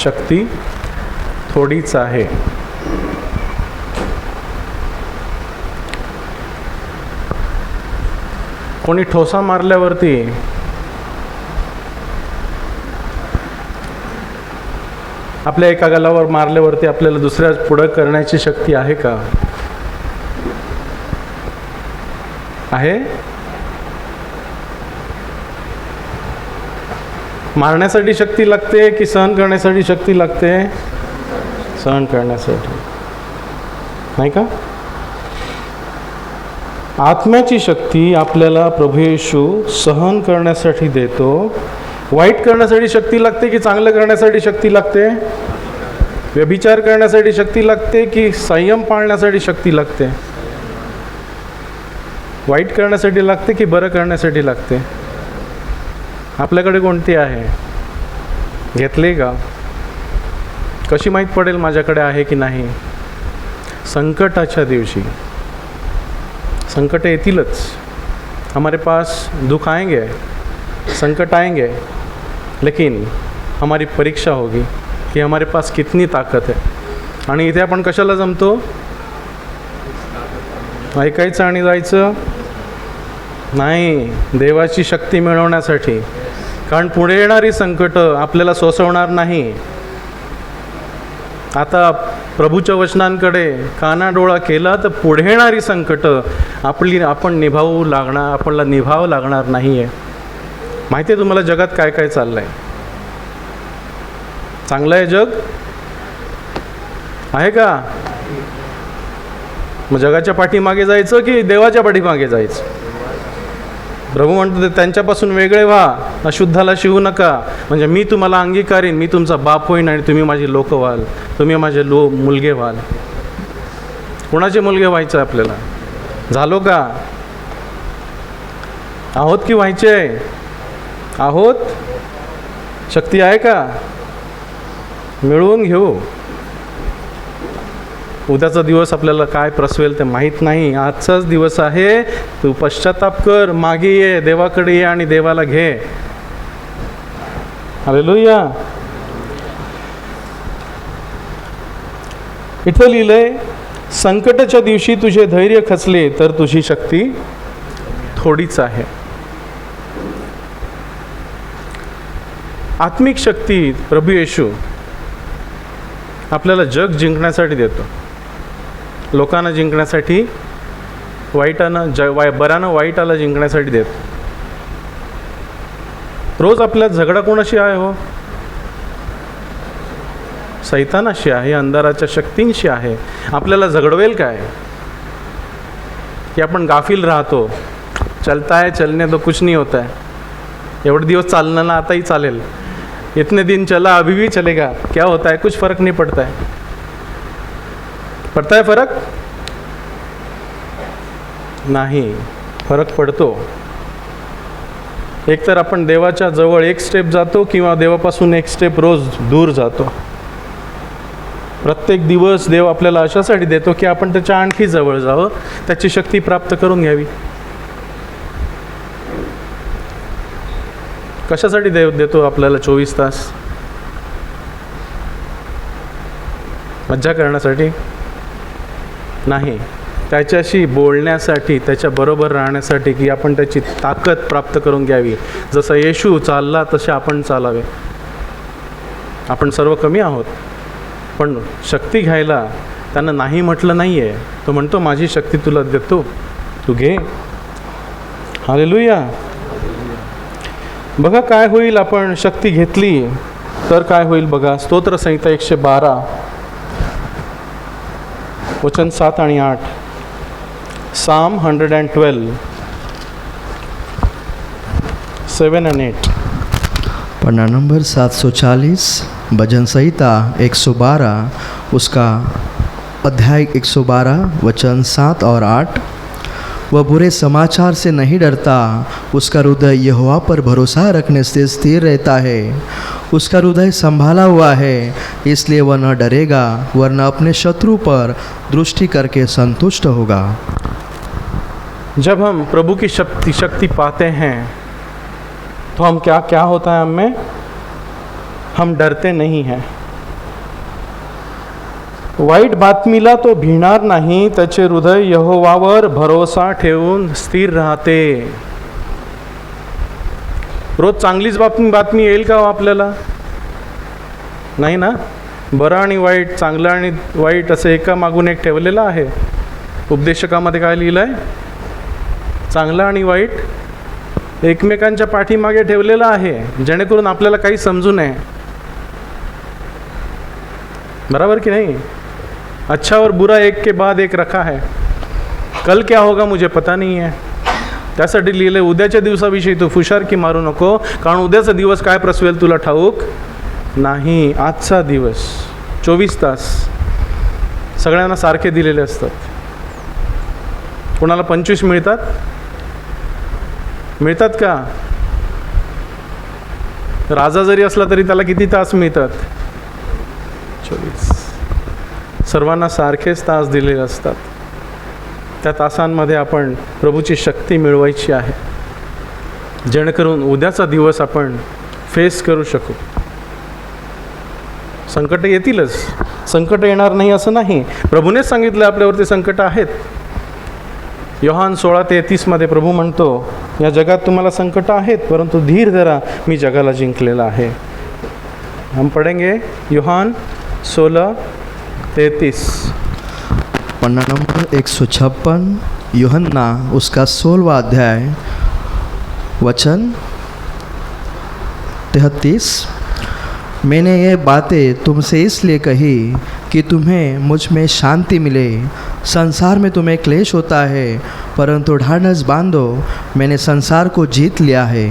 शक्ती थोडीच आहे. कोणी ठोसा मारल्यावरती आपल्या एका गालावर मारल्यावरती आपल्याला दुसऱ्या पुढं करण्याची शक्ती आहे का? आहे? मारण्यासाठी शक्ती लागते की सहन करण्यासाठी शक्ती लागते? सहन करण्यासाठी, नाही का? आत्म्याची शक्ती आपल्याला प्रभू येशू सहन करण्यासाठी देतो. वाईट करण्यासाठी शक्ती लागते की चांगलं करण्यासाठी शक्ती लागते? व्यभिचार करण्यासाठी शक्ती लागते की संयम पाळण्यासाठी शक्ती लागते? वाईट करण्यासाठी लागते की बरं करण्यासाठी लागते? आपल्याकडे कोणती आहे? घेतली का? कशी माहीत पडेल माझ्याकडे आहे की नाही? संकटाच्या दिवशी, संकट येतीलच. हमारे पास दुख आएंगे, संकट आएंगे, लेकिन हमारी परीक्षा होगी कि हमारे पास कितनी ताकत है. आणि इथे आपण कशाला जमतो? ऐकायचं आणि जायचं नाही, देवाची शक्ती मिळवण्यासाठी. कारण पुढे येणारी संकट आपल्याला सोसवणार नाही. आता प्रभूच्या वचनांकडे कानाडोळा केला तर पुढे येणारी संकट आपण आपल्याला निभावं लागणार नाही आहे. माहिती आहे तुम्हाला जगात काय काय चाललं आहे? चांगलं आहे जग? आहे का? मग जगाच्या पाठीमागे जायचं की देवाच्या पाठीमागे जायचं? प्रभू म्हणतो त्यांच्यापासून वेगळे व्हा, अशुद्धाला शिवू नका, म्हणजे मी तुम्हाला अंगीकारीन, मी तुमचा बाप होईन आणि तुम्ही माझी लोक व्हाल, तुम्ही माझे मुलगे व्हाल. कोणाचे मुलगे व्हायचं आपल्याला? झालो का? आहोत की व्हायचे? आहोत? शक्ती आहे का? मिळवून घेऊ. उद्याचा दिवस आपल्याला काय प्रसवेल ते माहीत नाही. आजचाच दिवस आहे. तू पश्चाताप कर, मागे ये, देवाकडे ये आणि देवाला घे. हालेलुया. इथं लिहिलंय, संकटाच्या दिवशी तुझे धैर्य खचले तर तुझी शक्ती थोडीच आहे. आत्मिक शक्ती प्रभू येशू आपल्याला जग जिंकण्यासाठी देतो. लोकांना जिंकण्यासाठी, बऱ्यानं वाईटाला जिंकण्यासाठी देतो. रोज आपल्यात झगडा कोणाशी आहे हो? सैतानाशी आहे, अंधाराच्या शक्तींशी आहे. आपल्याला झगडवेल काय? की आपण गाफील राहतो. चलता है, चलने तो कुछ नहीं होता है. एवढे दिवस चालणं ना, आताही चालेल. इतने दिन चला, अभी भी चलेगा. क्या होता है? कुछ फर्क नहीं पड़ता है. पड़ता है फरक? नाही, फरक पडतो. एकतर आपण देवाच्या जवळ एक स्टेप जातो किंवा देवापासून एक स्टेप रोज दूर जातो. प्रत्येक दिवस देव आपल्याला अशासाठी देतो की आपण त्याच्या आणखी जवळ जावं, त्याची शक्ती प्राप्त करून घ्यावी. कशासाठी देव देतो आपल्याला 24 तास? मज्जा करण्यासाठी नाही, त्याच्याशी बोलण्यासाठी, त्याच्याबरोबर राहण्यासाठी, की आपण त्याची ताकद प्राप्त करून घ्यावी. जसं येशू चालला तसे आपण चालावे. आपण सर्व कमी आहोत, पण शक्ती घ्यायला त्यानं नाही म्हटलं नाही आहे. तो म्हणतो माझी शक्ती तुला देतो, तू घे. हालेलुया. बघा काय होईल आपण शक्ती घेतली तर काय होईल बघा. स्तोत्रसंहिता 112 वचन 7 आणि 8. Psalm 112 7 and 8. पन्ना नंबर 740, भजन संहिता 112, उसका अध्याय 112 वचन 7 और 8. वह बुरे समाचार से नहीं डरता, उसका हृदय यहोवा पर भरोसा रखने से स्थिर रहता है. उसका हृदय संभाला हुआ है, इसलिए वह न डरेगा, वरना अपने शत्रु पर दृष्टि करके संतुष्ट होगा. जब हम प्रभु की शक्ति पाते हैं तो हम क्या होता है हमें? हम डरते नहीं हैं. वाईट बातमीला तो भिणार नाही, त्याचे हृदय यहोवावर भरोसा ठेवून स्थिर राहते. रोज चांगलीच बातमी येईल का हो आपल्याला? नाही ना. बरं आणि वाईट, चांगलं आणि वाईट असं एका मागून एक ठेवलेलं आहे. उपदेशकामध्ये काय लिहिलं आहे? चांगलं आणि वाईट एकमेकांच्या पाठीमागे ठेवलेलं आहे, जेणेकरून आपल्याला काही समजू नये. बराबर की नहीं? अच्छा और बुरा एक के बाद एक रखा है. कल क्या होगा मुझे पता नहीं है. त्यासाठी लिहिले उद्याच्या दिवसाविषयी तू फुशारकी मारू नको, कारण उद्याचा दिवस काय प्रसवेल तुला ठाऊक नाही. आजचा दिवस 24 तास सगळ्यांना सारखे दिलेले असतात. कोणाला 25 मिळतात का? राजा जरी असला तरी त्याला किती तास मिळतात? 24. सर्वांना सारखेच तास दिलेले असतात. त्या तासांमध्ये आपण प्रभूची शक्ती मिळवायची आहे, जेणेकरून उद्याचा दिवस आपण फेस करू शकू. संकट येतीलच, संकट येणार नाही असं नाही. प्रभूनेच सांगितलं आपल्यावरती संकट आहेत. योहान 16:33 प्रभू म्हणतो, या जगात तुम्हाला संकट आहेत, परंतु धीर धरा, मी जगाला जिंकलेला आहे. हम पढ़ेंगे योहान 16:33. पन्ना नंबर 156, यूहन्ना उसका 16वां अध्याय वचन 33. मैंने ये बातें तुमसे इसलिए कही कि तुम्हें मुझ में शांति मिले. संसार में तुम्हें क्लेश होता है, परंतु ढाढ़स बांधो, मैंने संसार को जीत लिया है.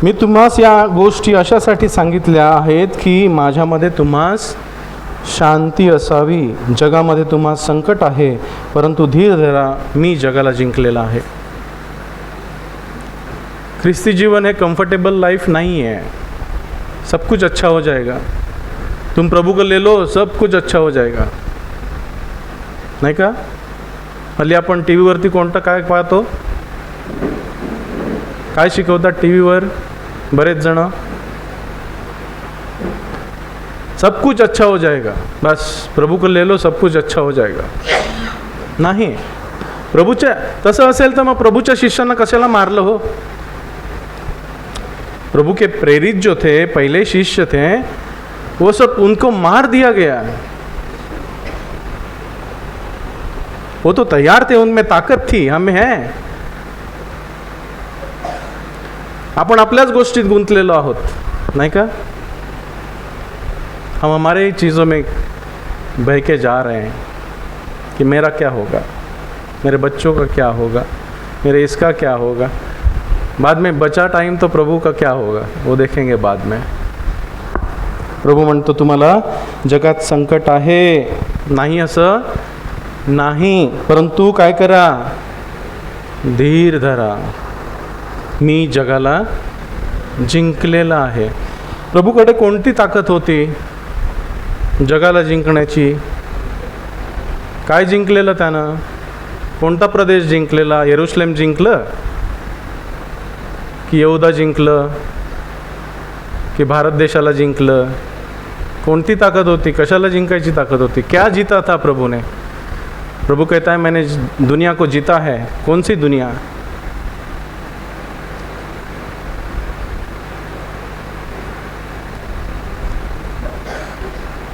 मी तुम्हास या गोष्टी अशासाठी सांगितल्या आहेत की माझ्यामध्ये तुम्हास शांती असावी. जगामध्ये तुम्हास संकट आहे, परंतु धीर धरा, मी जगाला जिंकलेला आहे. ख्रिस्ती जीवन है कंफर्टेबल लाइफ नहीं है. सब कुछ अच्छा हो जाएगा. तुम प्रभु को ले लो, सब कुछ अच्छा हो जाएगा. नाही का? हल्ली आपण टी व्हीवरती कोणतं काय पाहतो? काय शिकवतात टी व्हीवर बरेच जण? सब कुछ अच्छा हो जाएगा, बस प्रभु को ले लो, सब कुछ अच्छा हो जाएगा. नाही. प्रभूच्या तसं असेल तर मग प्रभूच्या शिष्यांना कशाला मारलं हो? प्रभु के प्रेरित जो थे, पहले शिष्य थे, वो सब उनको मार दिया गया. वो तो तैयार थे, उनमें ताकत थी, हमें है. आपण आपल्याच गोष्टीत गुंतलेलो आहोत, नाही का? हम हमारे ही चीज़ों में बह के जा रहे हैं कि मेरा क्या होगा, मेरे बच्चों का क्या होगा, मेरे इसका क्या होगा. बाद में बचा टाइम तो प्रभु का क्या होगा वो देखेंगे बाद में. प्रभू म्हणतो तुम्हाला जगात संकट आहे, नाही असं नाही, परंतु काय करा? धीर धरा, मी जगाला जिंकलेला आहे. प्रभूकडे कोणती ताकद होती जगाला जिंकण्याची? काय जिंकलेलं त्यानं? कोणता प्रदेश जिंकलेला? येरुशलेम जिंकलं की यहूदा जिंकलं की भारत देशाला जिंकलं? कोणती ताकद होती? कशाला जिंकायची ताकद होती? क्या जीता था प्रभु ने? प्रभु कहता है मैंने दुनिया को जीता है. कौन सी दुनिया?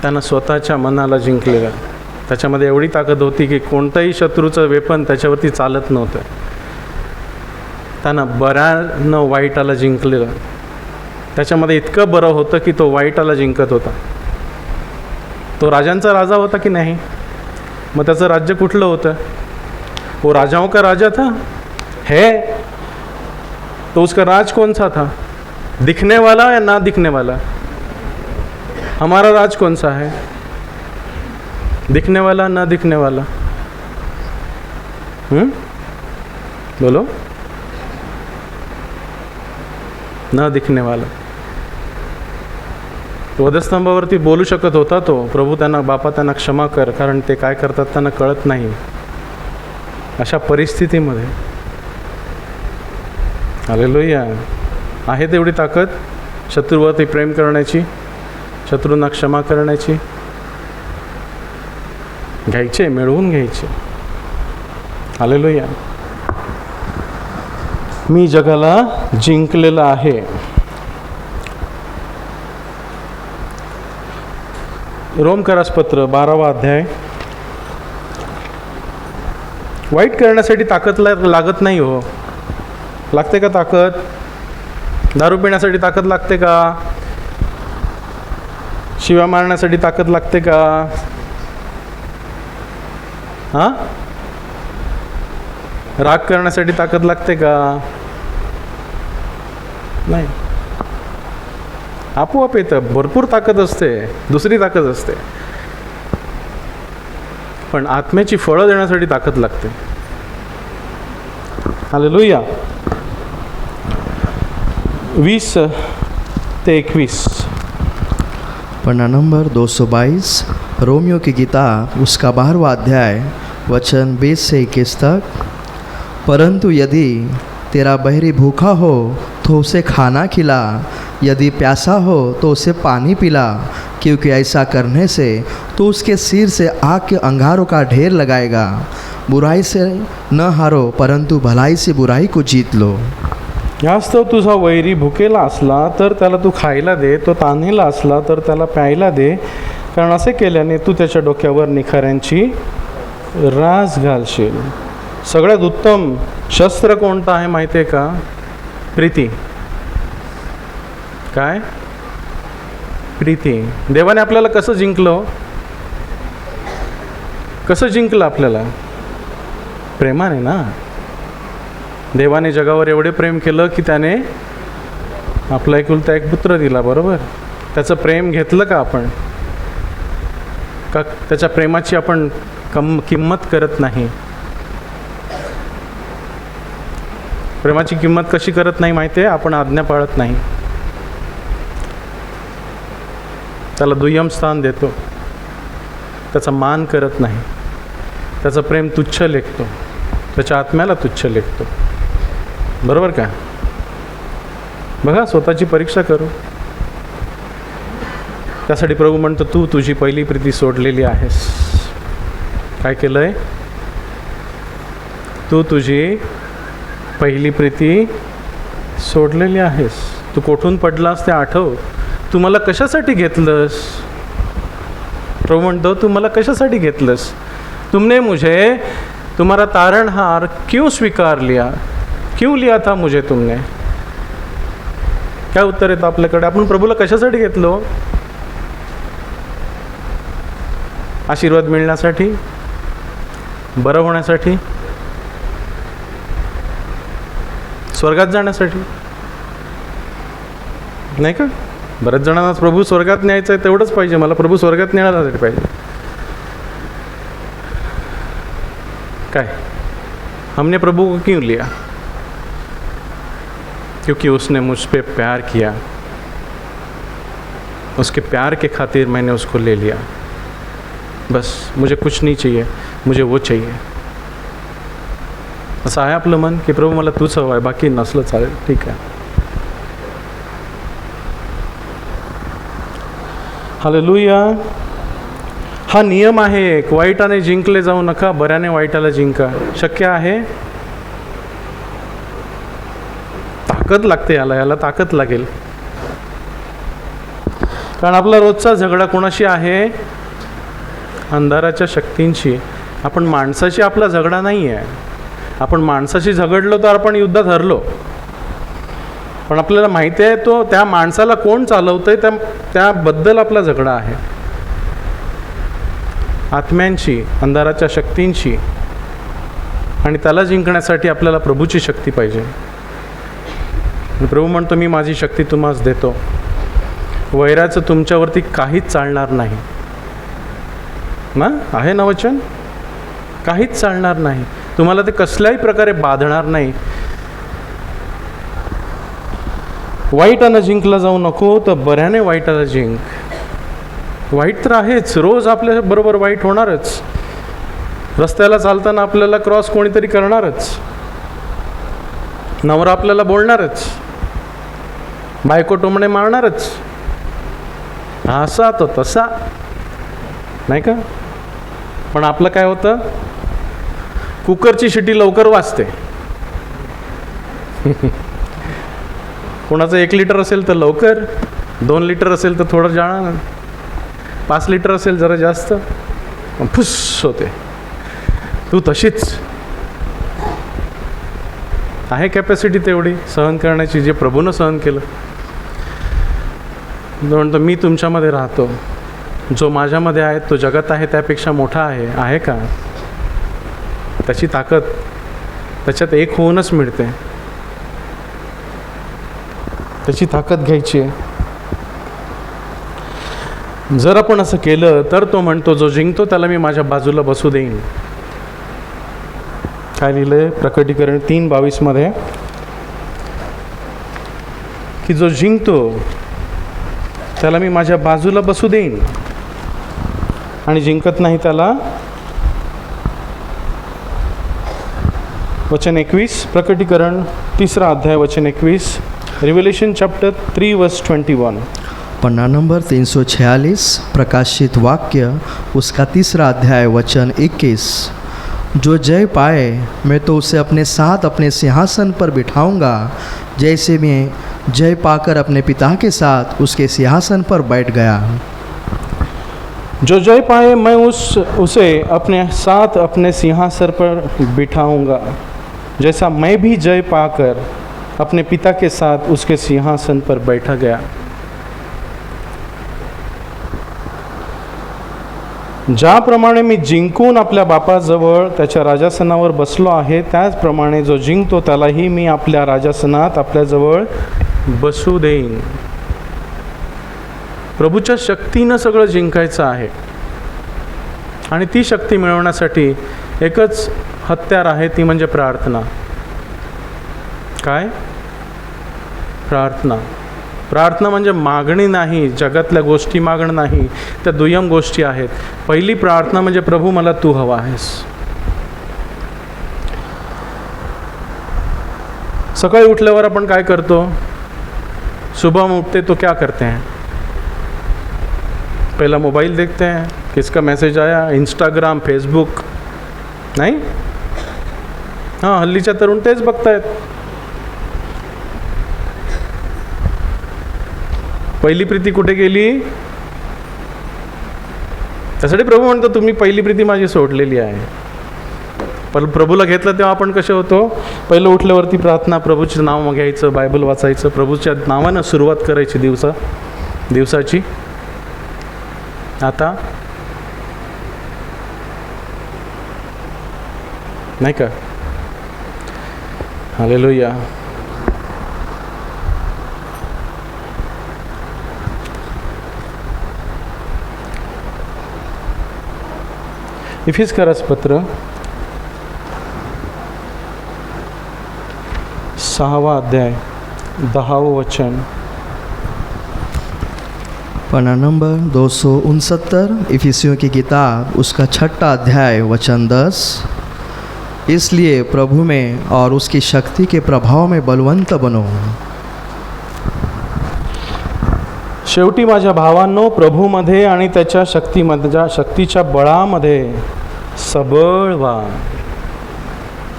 त्यानं स्वतःच्या मनाला जिंकलेलं. त्याच्यामध्ये एवढी ताकद होती की कोणतंही शत्रूचं वेपन त्याच्यावरती चालत नव्हतं. त्यानं बऱ्यानं वाईटाला जिंकलेलं. त्याच्यामध्ये इतकं बरं होतं की तो वाईटाला जिंकत होता. तो राजांचा राजा होता की नाही? मग त्याचं राज्य कुठलं होतं? वो राजाओं का राजा था है. तो उसका राज कौन सा था? दिखने वाला या ना दिखने वाला? हमारा राज कौन सा है? दिखने वाला ना दिखने वाला? बोलो. न दिखने वाला. वधस्तंभावरती बोलू शकत होता तो. प्रभू त्यांना, बापा त्यांना क्षमा कर, कारण ते काय करतात त्यांना कळत नाही. अशा परिस्थितीमध्ये हालेलुया आहे तेवढी ताकद शत्रूवरती प्रेम करण्याची, शत्रूंना क्षमा करण्याची. घ्यायचे, मिळवून घ्यायचे. हालेलुया. मी जगाला जिंकलेलं आहे. रोमकरासपत्र 12वा अध्याय. वाईट करण्यासाठी ताकद लागत नाही हो. लागते का ताकद? दारू पिण्यासाठी ताकद लागते का? शिव्या मारण्यासाठी ताकद लागते का? हां? राग करण्यासाठी ताकद लागते का? नाही. आपोआप येतं. भरपूर ताकद असते, दुसरी ताकद असते. पण आत्म्याची फळं देण्यासाठी ताकद लागते. हालेलुया. 20 ते 21. पन्ना नंबर 222, रोमियो की किताब उसका 12वां अध्याय वचन 20 से 21 तक. परंतु यदि तेरा बहरी भूखा हो तो उसे खाना खिला, यदि प्यासा हो तो उसे पानी पिला, क्योंकि ऐसा करने से तो उसके सिर से आग के अंगारों का ढेर लगाएगा. बुराई से न हारो, परंतु भलाई से बुराई को जीत लो. यास्तव तुझा वैरी भुकेला असला तर त्याला तू खायला दे, तो तान्हेला असला तर त्याला प्यायला दे, कारण असे केल्याने तू त्याच्या डोक्यावर निखाऱ्यांची रास घालशील. सगळ्यात उत्तम शस्त्र कोणतं आहे माहिती आहे का? प्रीती. काय? प्रीती. देवाने आपल्याला कसं जिंकलं? कसं जिंकलं आपल्याला? प्रेमाने ना. देवाने जगावर एवढे प्रेम केलं की त्याने आपला एकुलता एक पुत्र दिला. बरोबर. त्याचं प्रेम घेतलं का आपण? का त्याच्या प्रेमाची आपण किंमत करत नाही? प्रेमाची किंमत कशी करत नाही माहिती आहे? आपण आज्ञा पाळत नाही, त्याला दुय्यम स्थान देतो, त्याचा मान करत नाही, त्याचं प्रेम तुच्छ लेखतो, त्याच्या आत्म्याला तुच्छ लेखतो. बरोबर का? बघा, स्वतःची परीक्षा करू. त्यासाठी प्रभू म्हणतो, तू तुझी पहिली प्रीती सोडलेली आहेस. काय केलंय? तू तुझी पहिली प्रीती सोडलेली आहेस. तू कोठून पडलास ते आठव. तू मला कशासाठी घेतलंस? प्रभू म्हणतो, तू मला कशासाठी घेतलंस? तुमने मुझे तुम्हारा तारणहार क्यों स्वीकार लिया? क्यों लिया था मुझे तुमने? काय उत्तर येतं आपल्याकडे? आपण प्रभूला कशासाठी घेतलो? आशीर्वाद मिळण्यासाठी, बरं होण्यासाठी, स्वर्गात जाण्यासाठी, नाही का? बऱ्याच जणांना प्रभू स्वर्गात न्यायचं आहे तेवढंच पाहिजे. मला प्रभू स्वर्गात नेण्यासाठी पाहिजे. काय? हमने प्रभू को क्यों लिया? क्योंकि उसने मुझ पे प्यार किया. उसके प्यार के खातिर मैंने उसको ले लिया. बस, मुझे कुछ नहीं चाहिए, मुझे वो चाहिए. असं आहे आपलं मन की प्रभू मला तूच हवं आहे, बाकी नसलं चालेल, ठीक आहे. हालेलुया. हा नियम आहे एक. वाईटाने जिंकले जाऊ नका, बऱ्याने वाईटाला जिंका. शक्य आहे? ताकद लागते. याला ताकद लागेल. कारण आपला रोजचा झगडा कोणाशी आहे? अंधाराच्या शक्तींशी. आपण माणसाशी आपला झगडा नाही आहे. आपण माणसाशी झगडलो तर आपण युद्धात हरलो. पण आपल्याला माहिती आहे तो त्या माणसाला कोण चालवतंय त्याबद्दल आपला झगडा आहे. आत्म्यांशी, अंधाराच्या शक्तींशी. आणि त्याला जिंकण्यासाठी आपल्याला प्रभूची शक्ती पाहिजे. प्रभू म्हणतो, मी माझी शक्ती तुम्हास देतो. वैराचं तुमच्यावरती काहीच चालणार नाही ना. आहे ना वचन? काहीच चालणार नाही. तुम्हाला ते कसल्याही प्रकारे बाधणार नाही. वाईटानं जिंकला जाऊ नको, तर बऱ्याने वाईटाला जिंक. वाईट तर आहेच, रोज आपल्या बरोबर वाईट होणारच. रस्त्याला चालताना आपल्याला क्रॉस कोणीतरी करणारच. नवरा आपल्याला बोलणारच, बायको टोमणे मारणारच. असा तो तसा, नाही का? पण आपलं काय होतं, कुकरची शिटी लवकर वाजते. कोणाचं 1 लिटर असेल तर लवकर, 2 लिटर असेल तर थोडं जाणं, 5 लिटर असेल जरा जास्त, फुस होते. तू तशीच आहे कॅपॅसिटी तेवढी सहन करण्याची, जे प्रभूनं सहन केलं. म्हणतो मी तुमच्यामध्ये राहतो, जो माझ्यामध्ये आहे तो जगात आहे त्यापेक्षा मोठा आहे का? त्याची ताकद त्याच्यात एक होऊनच मिळते. त्याची ताकद घ्यायची आहे. जर आपण असं केलं तर तो म्हणतो, जो जिंकतो त्याला मी माझ्या बाजूला बसू देईन. काय लिहिलंय प्रकटीकरण 3:22 मध्ये, की जो जिंकतो त्याला मी माझ्या बाजूला बसू देईन, आणि जिंकत नाही त्याला, वचन 21, प्रकटीकरण 3 अध्याय वचन 21, रिव्हेलेशन चैप्टर 3 वर्स 21. पन्ना नंबर 346, प्रकाशित वाक्य उसका 3 अध्याय वचन 21. जो जय पाए मैं तो उसे अपने साथ अपने सिंहासन पर बिठाऊंगा, जैसे मैं जय पाकर अपने पिता के साथ उसके सिंहासन पर बैठ गया. जो जय पाए मैं उसे अपने साथ अपने सिंहासन पर बिठाऊंगा, जैसा मैं भी जय पाकर अपने पिता के साथ उसके सिंहासन पर बैठा गया. ज्याप्रमाणे मी जिंकून आपल्या बापाजवळ त्याच्या राजासनावर बसलो आहे, त्याचप्रमाणे जो जिंकतो त्यालाही मी आपल्या राजासनात आपल्याजवळ बसू देईन. प्रभूच्या शक्तीनं सगळं जिंकायचं आहे, आणि ती शक्ती मिळवण्यासाठी एकच हत्यार आहे, ती म्हणजे प्रार्थना. काय? प्रार्थना. प्रार्थना म्हणजे मागणी नाही, जगातल्या गोष्टी मागणं नाही, त्या दुय्यम गोष्टी आहेत. पहिली प्रार्थना म्हणजे प्रभू मला तू हवा आहेस. सकाळी उठल्यावर आपण काय करतो? सुबह में उठते तो क्या करते हैं? पहला मोबाइल देखते हैं, किसका मैसेज आया, इंस्टाग्राम, फेसबुक, नाही? हां, हल्लीच्या तरुण तेच बघतायत. पहिली प्रीती कुठे गेली? त्यासाठी प्रभू म्हणतो तुम्ही पहिली प्रीती माझी सोडलेली आहे. पण प्रभूला घेतलं तेव्हा आपण कसे होतो? पहिलं उठल्यावरती प्रार्थना, प्रभूचं नाव घ्यायचं, बायबल वाचायचं, प्रभूच्या नावानं सुरुवात करायची दिवसाची. आता नाही का? हालेलुया. इफिस्करास पत्र 6 अध्याय 10 वचन. पन्ना नंबर 269, इफिसियों की किताब उसका 6 अध्याय वचन 10. इसलिए प्रभु में और उसकी शक्ति के प्रभाव में बलवंत बनो. शेवटी माझ्या भावांनो, प्रभूमध्ये आणि त्याच्या शक्तीच्या बळामध्ये सबळ व्हा.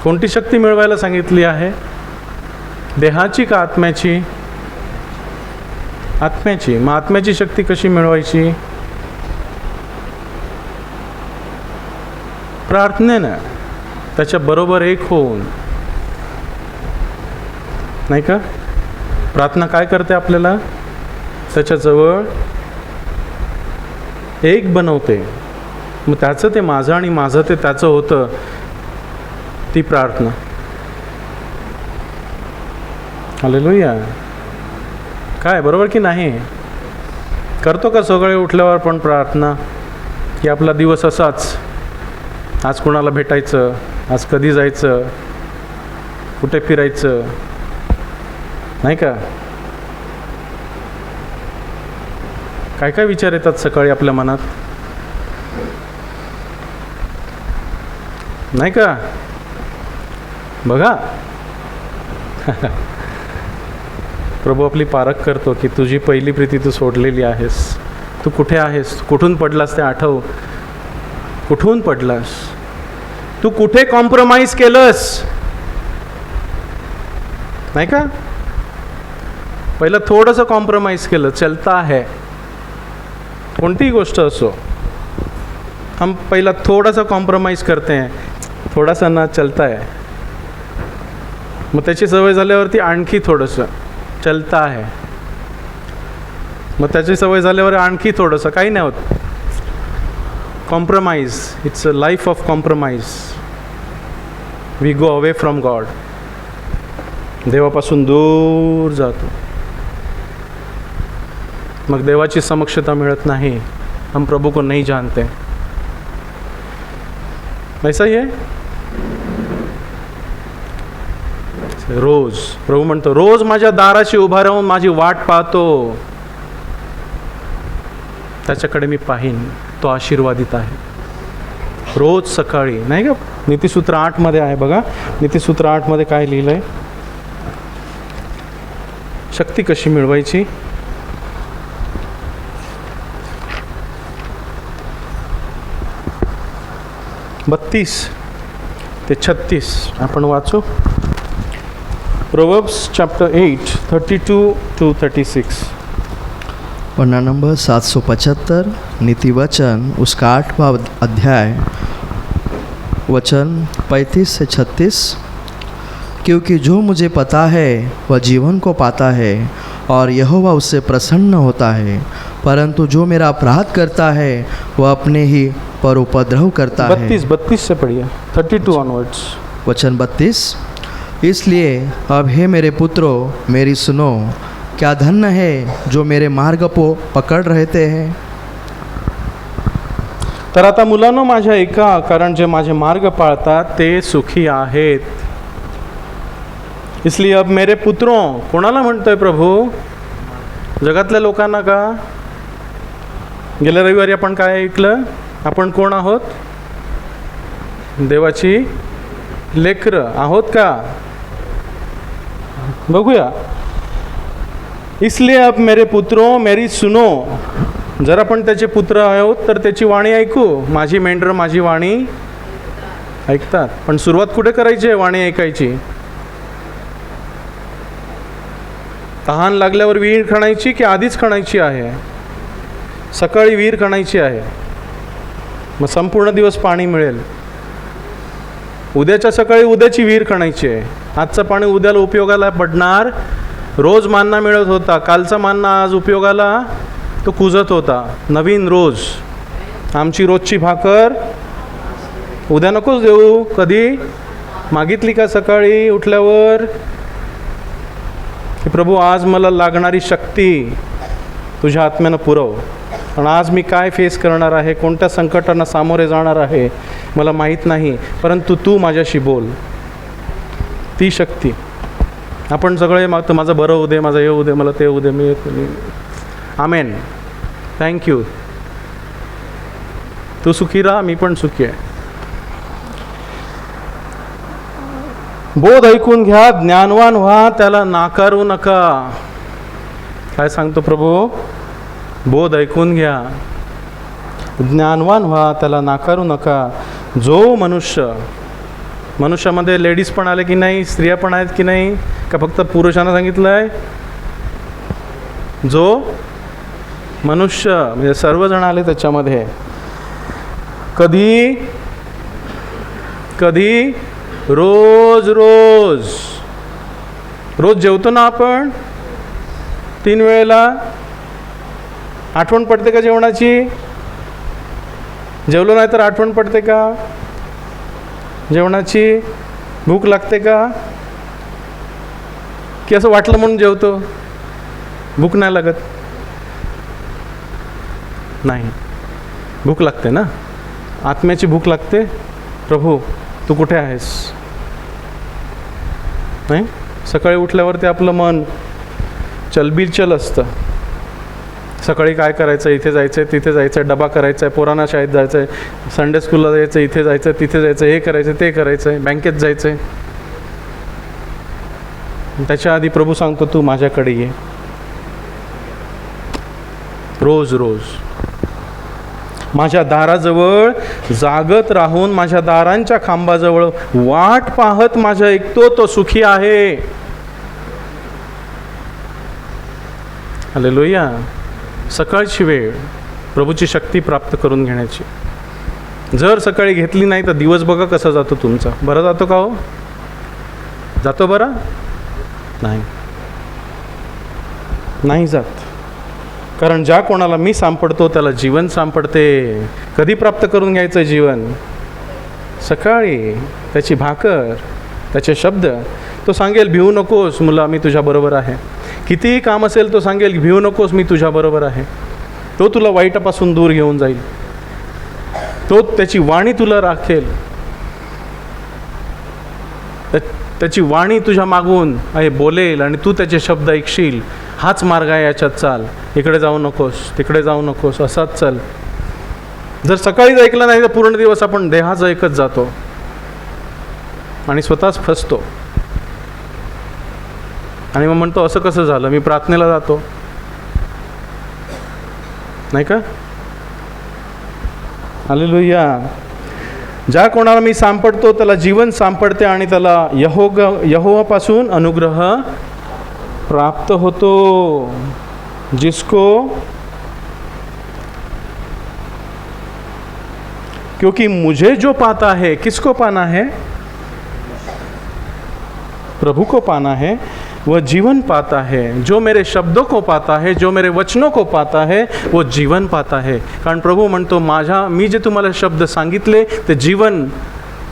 कोणती शक्ती मिळवायला सांगितली आहे? देहाची का आत्म्याची? आत्म्याची. मग आत्म्याची शक्ती कशी मिळवायची? प्रार्थनेनं, त्याच्याबरोबर एक होऊन, नाही का? प्रार्थना काय करते आपल्याला? त्याच्याजवळ एक बनवते. मग त्याचं ते माझं आणि माझं ते त्याचं होतं, ती प्रार्थना. हालेलुया. काय बरोबर की नाही? करतो का सगळे उठल्यावर पण प्रार्थना? की आपला दिवस असाच, आज कोणाला भेटायचं, आज कधी जायचं, कुठे फिरायचं, नाही का? काय काय विचार येतात सकाळी आपल्या मनात, नाही का? बघा. प्रभू आपली पारख करतो की तुझी पहिली प्रीती तू सोडलेली आहेस. तू कुठे आहेस? कुठून पडलास ते आठव. कुठून पडलास? तू कुठे कॉम्प्रोमाइज केलंस? नाही का? पहिलं थोडंसं कॉम्प्रोमाइज केलं, चलता है. कोणतीही गोष्ट असो, हम पहिला थोडासा कॉम्प्रोमाइज करते हैं, थोडासा ना चलता है. मग त्याची सवय झाल्यावरती आणखी थोडंसं चलता है. मग त्याची सवय झाल्यावर आणखी थोडंसं, काही नाही होत. Compromise, it's a life of compromise. We go away from God. देवापासून दूर जातो. मग देवाची समक्षता मिळत नाही. हम प्रभु को नहीं जानते. ऐसा ही आहे. रोज प्रभू म्हणतो, रोज माझ्या दाराशी उभा राहून माझी वाट पाहतो, त्याच्याकडे मी पाहीन, तो आशीर्वादित आहे. रोज सकाळी, नाही का? नीतिसूत्र 8 मध्ये आहे बघा. नीतिसूत्र 8 मध्ये काय लिहिलं आहे? शक्ती कशी मिळवायची? बत्तीस ते 36 आपण वाचू. Proverbs chapter 8 32 to 36. Panna number 775, नीति वचन उसका 8वां अध्याय, वचन 35 से 36. क्योंकि जो मुझे पता है वह जीवन को पाता है और यहोवा उससे प्रसन्न होता है, परंतु जो मेरा अपराध करता है वह अपने ही पर उपद्रव करता है. 32 से पढ़िए, 32 ऑनवर्ड्स. वचन 32. इसलिए अब हे मेरे पुत्रों मेरी सुनो, क्या धन्य है जो मेरे मार्ग को पकड़ रहते हैं. तर आता मुलांनो माझ्या ऐका, कारण जे माझे मार्ग पाळतात ते सुखी आहेत. इसलिए अब मेरे पुत्रों, कोणाला म्हणतोय प्रभू? जगातल्या लोकांना का? गेल्या रविवारी आपण काय ऐकलं? आपण कोण आहोत? देवाची लेकरं आहोत का? बघूया. इसलिए अब मेरे पुत्रों मेरी सुनो. जर आपण त्याचे पुत्र आहोत तर त्याची वाणी ऐकू. माझी मेंढरं माझी वाणी ऐकतात. पण सुरुवात कुठे करायची आहे वाणी ऐकायची? तहान लागल्यावर विहीर खणायची की आधीच खणायची आहे? सकाळी विहीर खणायची आहे, मग संपूर्ण दिवस पाणी मिळेल. उद्याच्या सकाळी उद्याची विहीर खणायची आहे. आजचं पाणी उद्याला उपयोगाला पडणार. रोज मान्ना मिळत होता, कालचा मान्ना आज उपयोगाला तो कुजत होता. नवीन रोज. आमची रोजची भाकर उद्या नकोच देऊ. कधी मागितली का सकाळी उठल्यावर की प्रभू आज मला लागणारी शक्ती तुझ्या आत्म्यानं पुरव. पण आज मी काय फेस करणार आहे, कोणत्या संकटांना सामोरे जाणार आहे मला माहीत नाही, परंतु तू माझ्याशी बोल. ती शक्ती आपण सगळे मागतो. माझं बरं होऊ दे, माझं हे होऊ दे, मला ते होऊ दे, मी आमेन. थँक्यू. तू सुखी राहा, मी पण सुखी आहे. बोध ऐकून घ्या, ज्ञानवान व्हा, त्याला नाकारू नका. काय सांगतो प्रभू? बोध ऐकून घ्या, ज्ञानवान व्हा, त्याला नाकारू नका. जो मनुष्यामध्ये लेडीज पण आले की नाही, स्त्रिया पण आहेत की नाही, का फक्त पुरुषांना सांगितलं आहे? जो मनुष्य म्हणजे सर्वजण आले त्याच्यामध्ये. कधी कधी रोज रोज रोज जेवतो ना आपण 3 वेळेला. आठवण पडते का जेवणाची? जेवलो नाही तर आठवण पडते का जेवणाची? भूक लागते का? की असं वाटलं म्हणून जेवतो? भूक नाही लागत? नाही, भूक लागते ना. आत्म्याची भूक लागते. प्रभू तू कुठे आहेस? नाही, सकाळी उठल्यावरती आपलं मन चलबिलचल असतं. सकाळी काय करायचं? इथे जायचं आहे, तिथे जायचं आहे, डबा करायचा आहे, पोरांना शाळेत जायचं आहे, संडे स्कूलला जायचं, इथे जायचं, तिथे जायचं, हे करायचं, ते करायचं आहे, बँकेत जायचं आहे. त्याच्या आधी प्रभू सांगतो तू माझ्याकडे ये. रोज रोज माझ्या दाराजवळ जागत राहून माझ्या दारांच्या खांबाजवळ वाट पाहत माझ्या ऐकतो तो सुखी आहे. हालेलुया. सकाळची वेळ प्रभूची शक्ती प्राप्त करून घेण्याची. जर सकाळी घेतली नाही तर दिवस बघा कसा जातो तुमचा. बरा जातो का हो? जातो बरा? नाही जात. कारण ज्या कोणाला मी सापडतो त्याला जीवन सापडते. कधी प्राप्त करून घ्यायचं जीवन? सकाळी. त्याची भाकर, त्याचे शब्द. तो सांगेल भिवू नकोस मुला, मी तुझ्याबरोबर आहे. कितीही काम असेल तो सांगेल भिवू नकोस, मी तुझ्याबरोबर आहे. तो तुला वाईटापासून दूर घेऊन जाईल. तो त्याची वाणी तुला राखेल. त्याची वाणी तुझ्या मागून बोलेल आणि तू त्याचे शब्द ऐकशील. हाच मार्ग आहे, याच्यात चाल. इकडे जाऊ नकोस, तिकडे जाऊ नकोस, असाच चाल. जर सकाळीच ऐकलं नाही तर पूर्ण दिवस आपण देहाचं ऐकत जातो आणि स्वतःच फसतो. आणि मग म्हणतो असं कसं झालं, मी प्रार्थनेला जातो. नाही का? हालेलुया. ज्या कोणाला मी सापडतो त्याला जीवन सापडते आणि त्याला यहोवापासून अनुग्रह प्राप्त होतो. जिसको क्योंकि मुझे जो पाता है, किसको पाना है? प्रभु को पाना है. वह जीवन पाता है. जो मेरे शब्दों को पाता है, जो मेरे वचनों को पाता है, वो जीवन पाता है. कारण प्रभू म्हणतो मी जे तुम्हाला शब्द सांगितले ते जीवन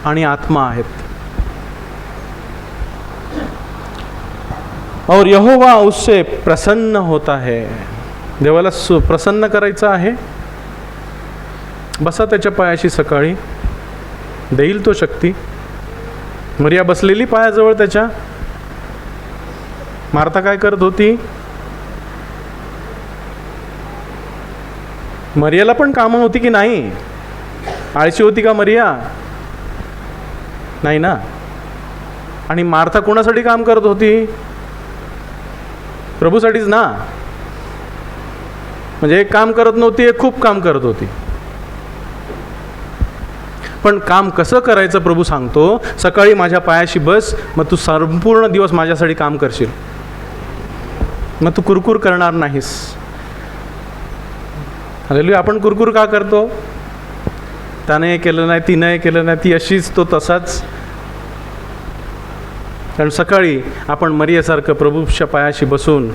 आणि आत्मा आहेत. और यहोवा उससे प्रसन्न होता है. देवाला प्रसन्न करायचं आहे. बसा त्याच्या पायाशी सकाळी, देईल तो शक्ती. मरिया बसलेली पायाजवळ त्याच्या. मार्था काय करत होती? मरियाला पण कामं होती की नाही? आळशी होती का मरिया? नाही ना. आणि मार्था कोणासाठी काम करत होती? प्रभूसाठीच ना. म्हणजे एक काम करत नव्हती, एक खूप काम करत होती. पण काम कसं करायचं प्रभू सांगतो. सकाळी माझ्या पायाशी बस, मग तू संपूर्ण दिवस माझ्यासाठी काम करशील. मग तू कुरकुर करणार नाहीस. हालेलुया. आपण कुरकुर का करतो? त्याने हे केलं नाही, तिनं हे केलं नाही, ती अशीच, तो तसाच. कारण सकाळी आपण मरियासारखं प्रभूच्या पायाशी बसून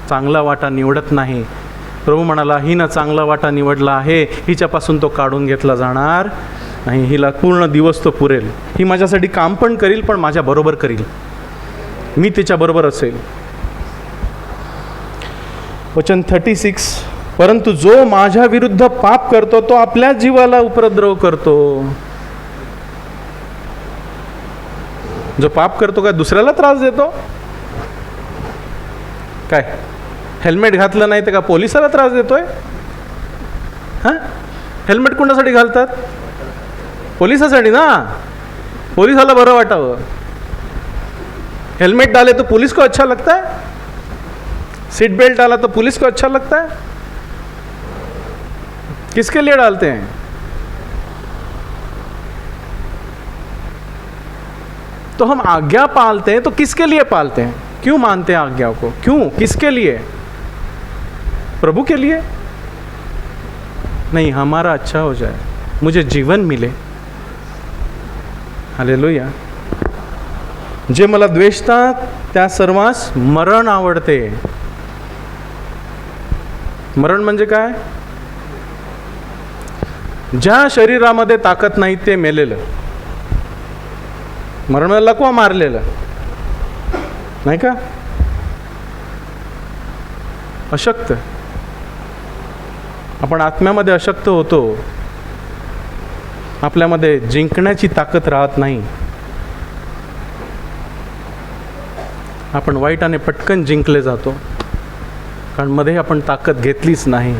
चांगला वाटा निवडत नाही. प्रभू म्हणाला हिनं चांगला वाटा निवडला आहे, हिच्यापासून तो काढून घेतला जाणार नाही. हिला पूर्ण दिवस तो पुरेल. ही माझ्यासाठी काम पण करील, पण माझ्या बरोबर करील. मी तिच्याबरोबर असेल. वचन 36. परंतु जो माझ्या विरुद्ध पाप करतो तो आपल्या जीवाला उपद्रव करतो. जो पाप करतो काय दुसऱ्याला त्रास देतो? काय हेल्मेट घातलं नाही तर का पोलिसाला त्रास देतोय? हां, हेल्मेट कोणासाठी घालतात? पोलिसासाठी ना. पोलिसाला बरं वाटावं. हेल्मेट डाले तो पुलिस को अच्छा लगता है. सीट बेल्ट डाला तो पुलिस को अच्छा लगता है. किसके लिए डालते हैं? तो हम आज्ञा पालते हैं तो किसके लिए पालते हैं? क्यों मानते हैं आज्ञा को? क्यों? किसके लिए? प्रभु के लिए नहीं, हमारा अच्छा हो जाए, मुझे जीवन मिले. हालेलुया. जे मला द्वेषतात त्या सर्वांस मरण आवडते. मरण म्हणजे काय? ज्या शरीरामध्ये ताकद नाही ते मेलेलं. मरण म्हणजे लकवा मारलेलं, नाही का? अशक्त. आपण आत्म्यामध्ये अशक्त होतो. आपल्यामध्ये जिंकण्याची ताकद राहत नाही. आपण वाईटाने पटकन जिंकले जातो, कारण मध्ये आपण ताकद घेतलीच नाही,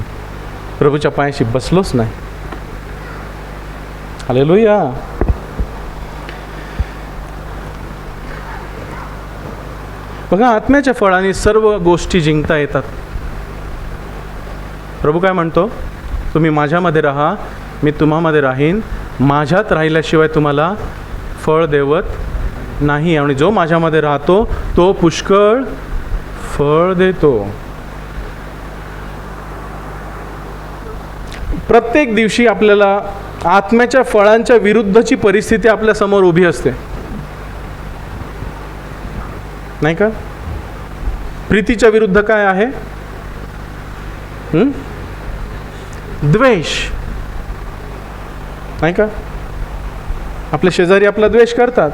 प्रभूच्या पायाशी बसलोच नाही. हालेलुया. बघा, आत्म्याच्या फळाने सर्व गोष्टी जिंकता येतात. प्रभू काय म्हणतो? तुम्ही माझ्यामध्ये राहा, मी तुम्हामध्ये राहीन. माझ्यात राहिल्याशिवाय तुम्हाला फळ देवत नाही. आणि जो माझ्यामध्ये राहतो तो पुष्कळ फळ देतो. प्रत्येक दिवशी आपल्याला आत्म्याच्या फळांच्या विरुद्धची परिस्थिती आपल्या समोर उभी असते, नाही का? प्रीतीच्या विरुद्ध काय आहे? द्वेष, नाही का? आपले शेजारी आपला द्वेष करतात.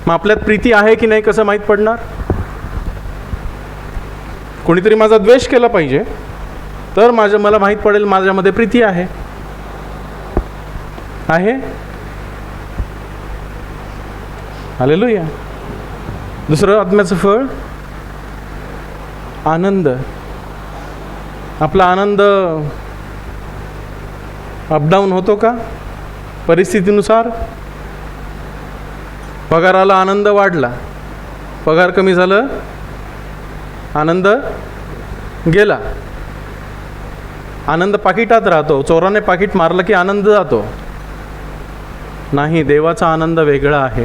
मग आपल्यात प्रीती आहे की नाही कसं माहीत पडणार? कोणीतरी माझा द्वेष केला पाहिजे तर मला माहीत पडेल माझ्यामध्ये प्रीती आहे. हालेलुया. दुसरं आत्म्याचं फळ आनंद. आपला आनंद अपडाऊन होतो का परिस्थितीनुसार? पगाराला आनंद वाढला, पगार कमी झालं, आनंद गेला. आनंद पाकिटात राहतो. चोराने पाकिट मारलं की आनंद जातो? नाही. देवाचा आनंद वेगळा आहे.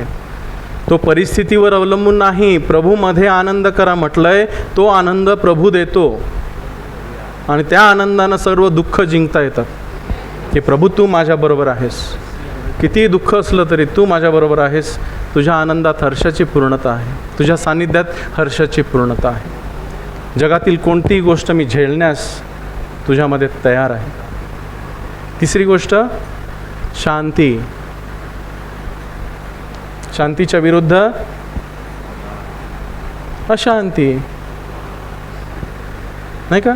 तो परिस्थितीवर अवलंबून नाही. प्रभूमध्ये आनंद करा म्हटलंय, तो आनंद प्रभू देतो. आणि त्या आनंदानं सर्व दुःख जिंकता येतात. की प्रभू तू माझ्याबरोबर आहेस, कितीही दुःख असलं तरी तू माझ्याबरोबर आहेस. तुझ्या आनंदात हर्षाची पूर्णता आहे, तुझ्या सानिध्यात हर्षाची पूर्णता आहे. जगातील कोणतीही गोष्ट मी झेलण्यास तुझ्यामध्ये तयार आहे. तिसरी गोष्ट शांती. शांतीच्या विरुद्ध अशांती, नाही का?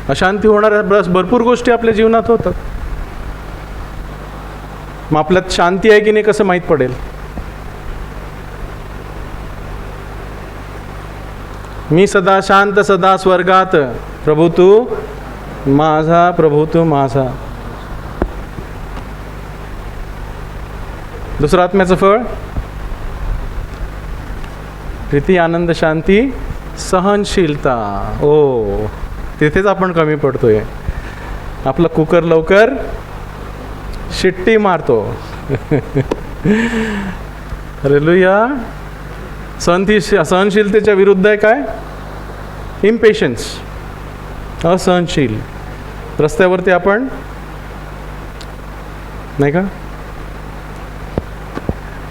अशांती होणाऱ्या भरपूर गोष्टी आपल्या जीवनात होतात. मग आपल्यात शांती आहे की नाही कसं माहीत पडेल? मी सदा शांत सदा स्वर्गात, प्रभू तू माझा, प्रभू तू माझा. दुसरं आत्म्याचं फळ प्रीती, आनंद, शांती, सहनशीलता. ओ, तिथेच आपण कमी पडतोय. आपला कुकर लवकर शिट्टी मारतो. हालेलुया. सहनशीलतेच्या विरुद्ध आहे काय? इम्पेशन्स, असहनशील. रस्त्यावरती आपण, नाही का,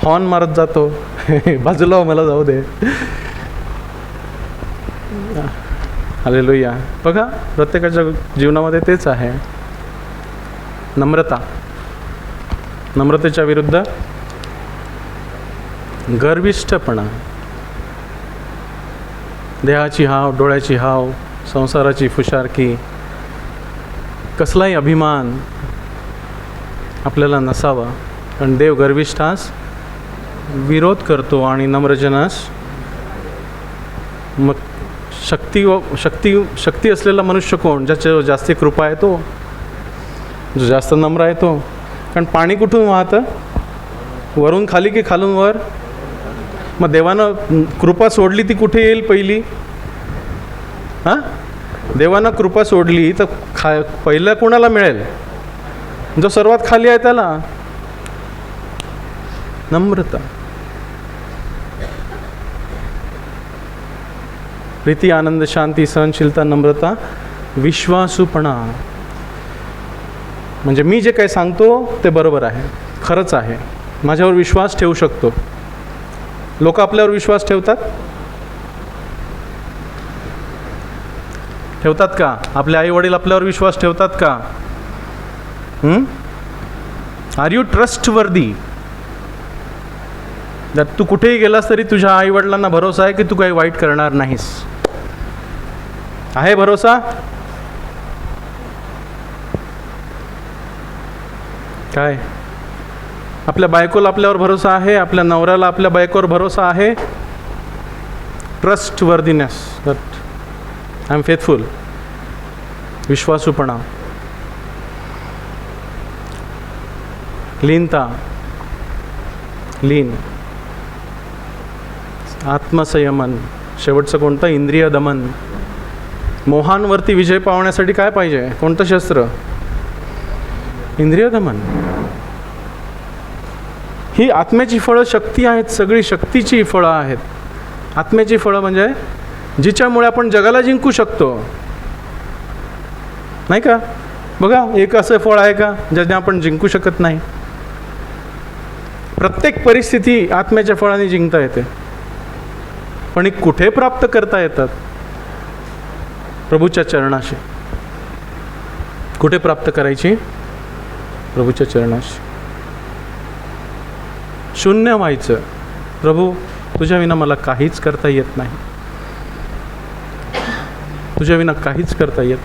हॉर्न मारत जातो, बाजूला मला जाऊ दे. हालेलुया. बघा, प्रत्येकाच्या जीवनामध्ये तेच आहे. नम्रता. नम्रतेच्या विरुद्ध गर्विष्ठपणा. देहाची हाव, डोळ्याची हाव, संसाराची फुशारकी, कसलाही अभिमान आपल्याला नसावा. कारण देव गर्विष्ठास विरोध करतो आणि नम्रजनास मग शक्ती असलेला मनुष्य कोण? ज्याच्यावर जास्ती कृपा आहे तो, जो जास्त नम्र आहे तो. कारण पाणी कुठून वाहतं? वरून खाली की खालून वर? मग देवानं कृपा सोडली ती कुठे येईल पहिली? हां, देवानं कृपा सोडली तर पहिलं कोणाला मिळेल? जो सर्वात खाली आहे त्याला. नम्रता. प्रीती, आनंद, शांती, सहनशीलता, नम्रता, विश्वासूपणा. म्हणजे मी जे काही सांगतो ते बरोबर आहे, खरंच आहे, माझ्यावर विश्वास ठेवू शकतो. लोक आपल्यावर विश्वास ठेवतात का? आपले आई वडील आपल्यावर विश्वास ठेवतात का? Are you trustworthy? जर तू कुठेही गेलास तरी तुझ्या आई वडिलांना भरोसा आहे की तू काही वाईट करणार नाहीस? आहे भरोसा? काय आपल्या बायकोला आपल्यावर भरोसा आहे? आपल्या नवऱ्याला आपल्या बायकोवर भरोसा आहे? Trustworthiness, that I am faithful. विश्वासूपणा. लीनता. लीन. आत्मसंयमन. शेवटचं कोणतं? इंद्रिय दमन. मोहांवरती विजय पावण्यासाठी काय पाहिजे? कोणतं शस्त्र? इंद्रिय दमन. ही आत्म्याची फळं शक्ती आहेत, सगळी शक्तीची फळं आहेत. आत्म्याची फळं म्हणजे जिच्यामुळे आपण जगाला जिंकू शकतो, नाही का? बघा, एक असं फळ आहे का ज्याने आपण जिंकू शकत नाही? प्रत्येक परिस्थिती आत्म्याच्या फळाने जिंकता येते. पण ही कुठे प्राप्त करता येतात? प्रभूच्या चरणाशी. कुठे प्राप्त करायची? प्रभूच्या चरणाशी. शून्य व्हायचं. प्रभू, तुझ्या विना मला काहीच करता येत नाही. तुझ्या विना काहीच करता येत.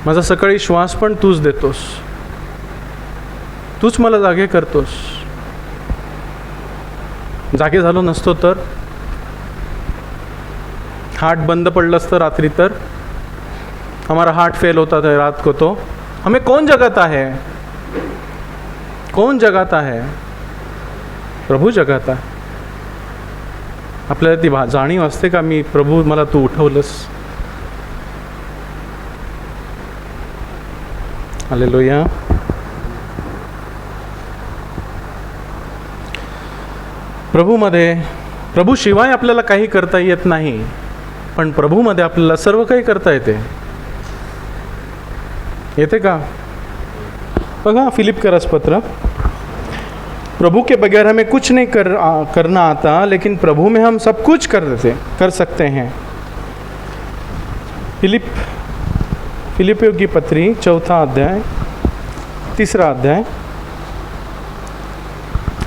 माझा सकाळी श्वास पण तूच देतोस, तूच मला जागे करतोस. जागे झालो नसतो तर, हार्ट बंद पडलं असतं रात्री तर, हमारा हार्ट फेल होता था रात को, तो हमें कौन जगाता है? कौन जगाता है? प्रभू जगाता. आपल्याला ती जाणीव असते का, मी प्रभू, मला तू उठवलंस. हालेलुया. प्रभूमध्ये, प्रभूशिवाय आपल्याला काही करता येत नाही, पण प्रभूमध्ये आपल्याला सर्व काही करता येते. येते का? बघा फिलिपकरस पत्र, प्रभु के बगैर हमें कुछ नहीं करना आता, लेकिन प्रभु में हम सब कुछ कर सकते हैं. फिलिपियों की पत्री 4 अध्याय 3 अध्याय,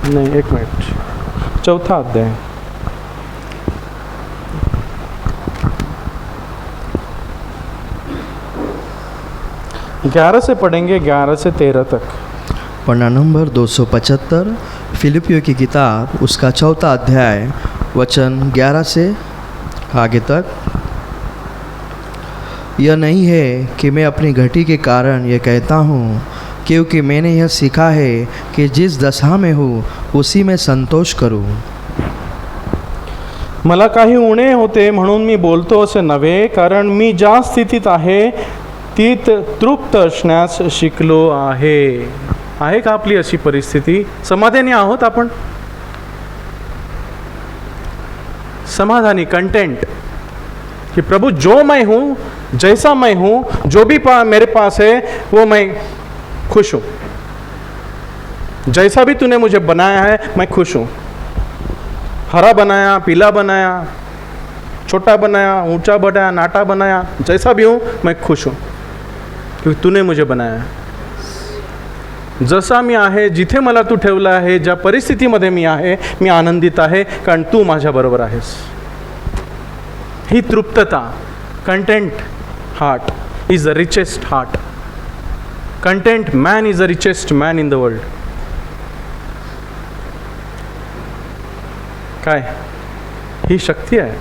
नहीं 1 मिनट, 4 अध्याय 11 से पढ़ेंगे, 11 से 13 तक. पन्ना नंबर 275, फिलिपियों की किताब उसका 4 अध्याय वचन 11 से आगे तक. यह नहीं है कि मैं अपनी घटी के कारण यह कहता हूँ, क्योंकि मैंने यह सीखा है कि जिस दशा में हूँ उसी में संतोष करूँ. मला काही उणे होते म्हणून मी बोलतो असे नव्हे, कारण मी ज्या स्थितीत आहे तीत तृप्त असण्यास शिकलो आहे. आहे का आपली अशी परिस्थिती? समाधानी आहोत आपण? समाधानी, कंटेंट, कि प्रभु जो मैं हूँ, जैसा मैं हूँ, जो भी मेरे पास है वो मैं खुश हूँ. जैसा भी तूने मुझे बनाया है मैं खुश हूँ. हरा बनाया, पीला बनाया, छोटा बनाया, ऊंचा बनाया, नाटा बनाया, जैसा भी हूँ मैं खुश हूँ, क्योंकि तूने मुझे बनाया. जसा मी आहे, जिथे मला तू ठेवला आहे, ज्या परिस्थितीमध्ये मी आहे, मी आनंदित आहे, कारण तू माझ्याबरोबर आहेस. ही तृप्तता, content heart is the richest heart. Content man is the richest man in the world. काय ही शक्ती आहे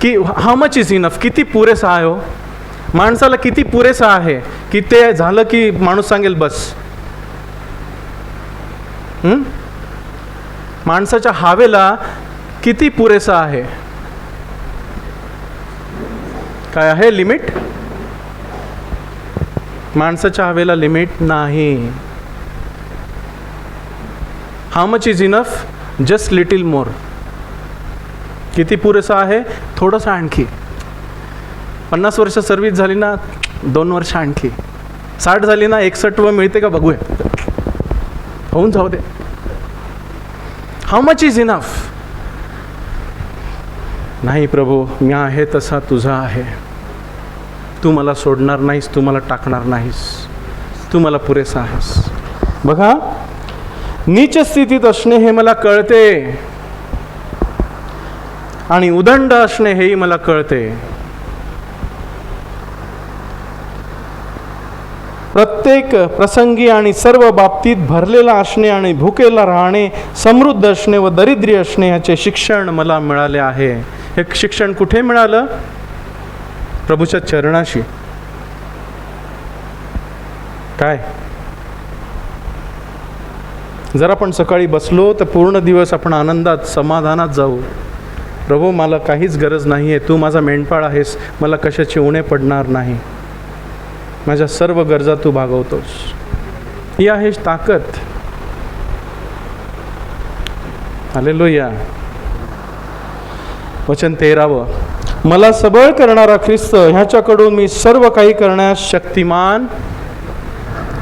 की हाऊ मच इज इनफ, किती पुरेसा आहे हो. माणसाला किती पुरेसा आहे की ते झालं की माणूस सांगेल बस. माणसाच्या हवेला किती पुरेसा आहे? काय आहे लिमिट? माणसाच्या हवेला लिमिट नाही. How much is enough? Just little more. किती पुरेसा आहे? थोडंसं आणखी. 50 वर्ष सर्व्हिस झाली ना, 2 वर्ष आणखी. 60 झाली ना, 61 मिळते का बघूया, होऊन जाऊ दे. How much is enough? नाही प्रभू, मी आहे तसा तुझा आहे. तू मला सोडणार नाहीस, तू मला टाकणार नाहीस, तू मला पुरेसा आहेस. बघा, नीच स्थितीत असणे हे मला कळते आणि उदंड असणे हेही मला कळते. प्रत्येक प्रसंगी आणि सर्व बाबतीत भरलेला असणे आणि भुकेला राहणे, समृद्ध असणे व दरिद्री असणे ह्याचे शिक्षण मला मिळाले आहे. हे शिक्षण कुठे मिळालं? प्रभूच्या चरणाशी. काय जर आपण सकाळी बसलो तर पूर्ण दिवस आपण आनंदात, समाधानात जाऊ. प्रभू मला काहीच गरज नाही आहे, तू माझा मेंढपाळ आहेस, मला कशाची उणे पडणार नाही, माझ्या सर्व गरजा तू भागवतोस. ही आहे ताकद. हालेलुया. वचन 13, मला सबळ करणारा ख्रिस्त ह्याच्याकडून मी सर्व काही करण्यास शक्तिमान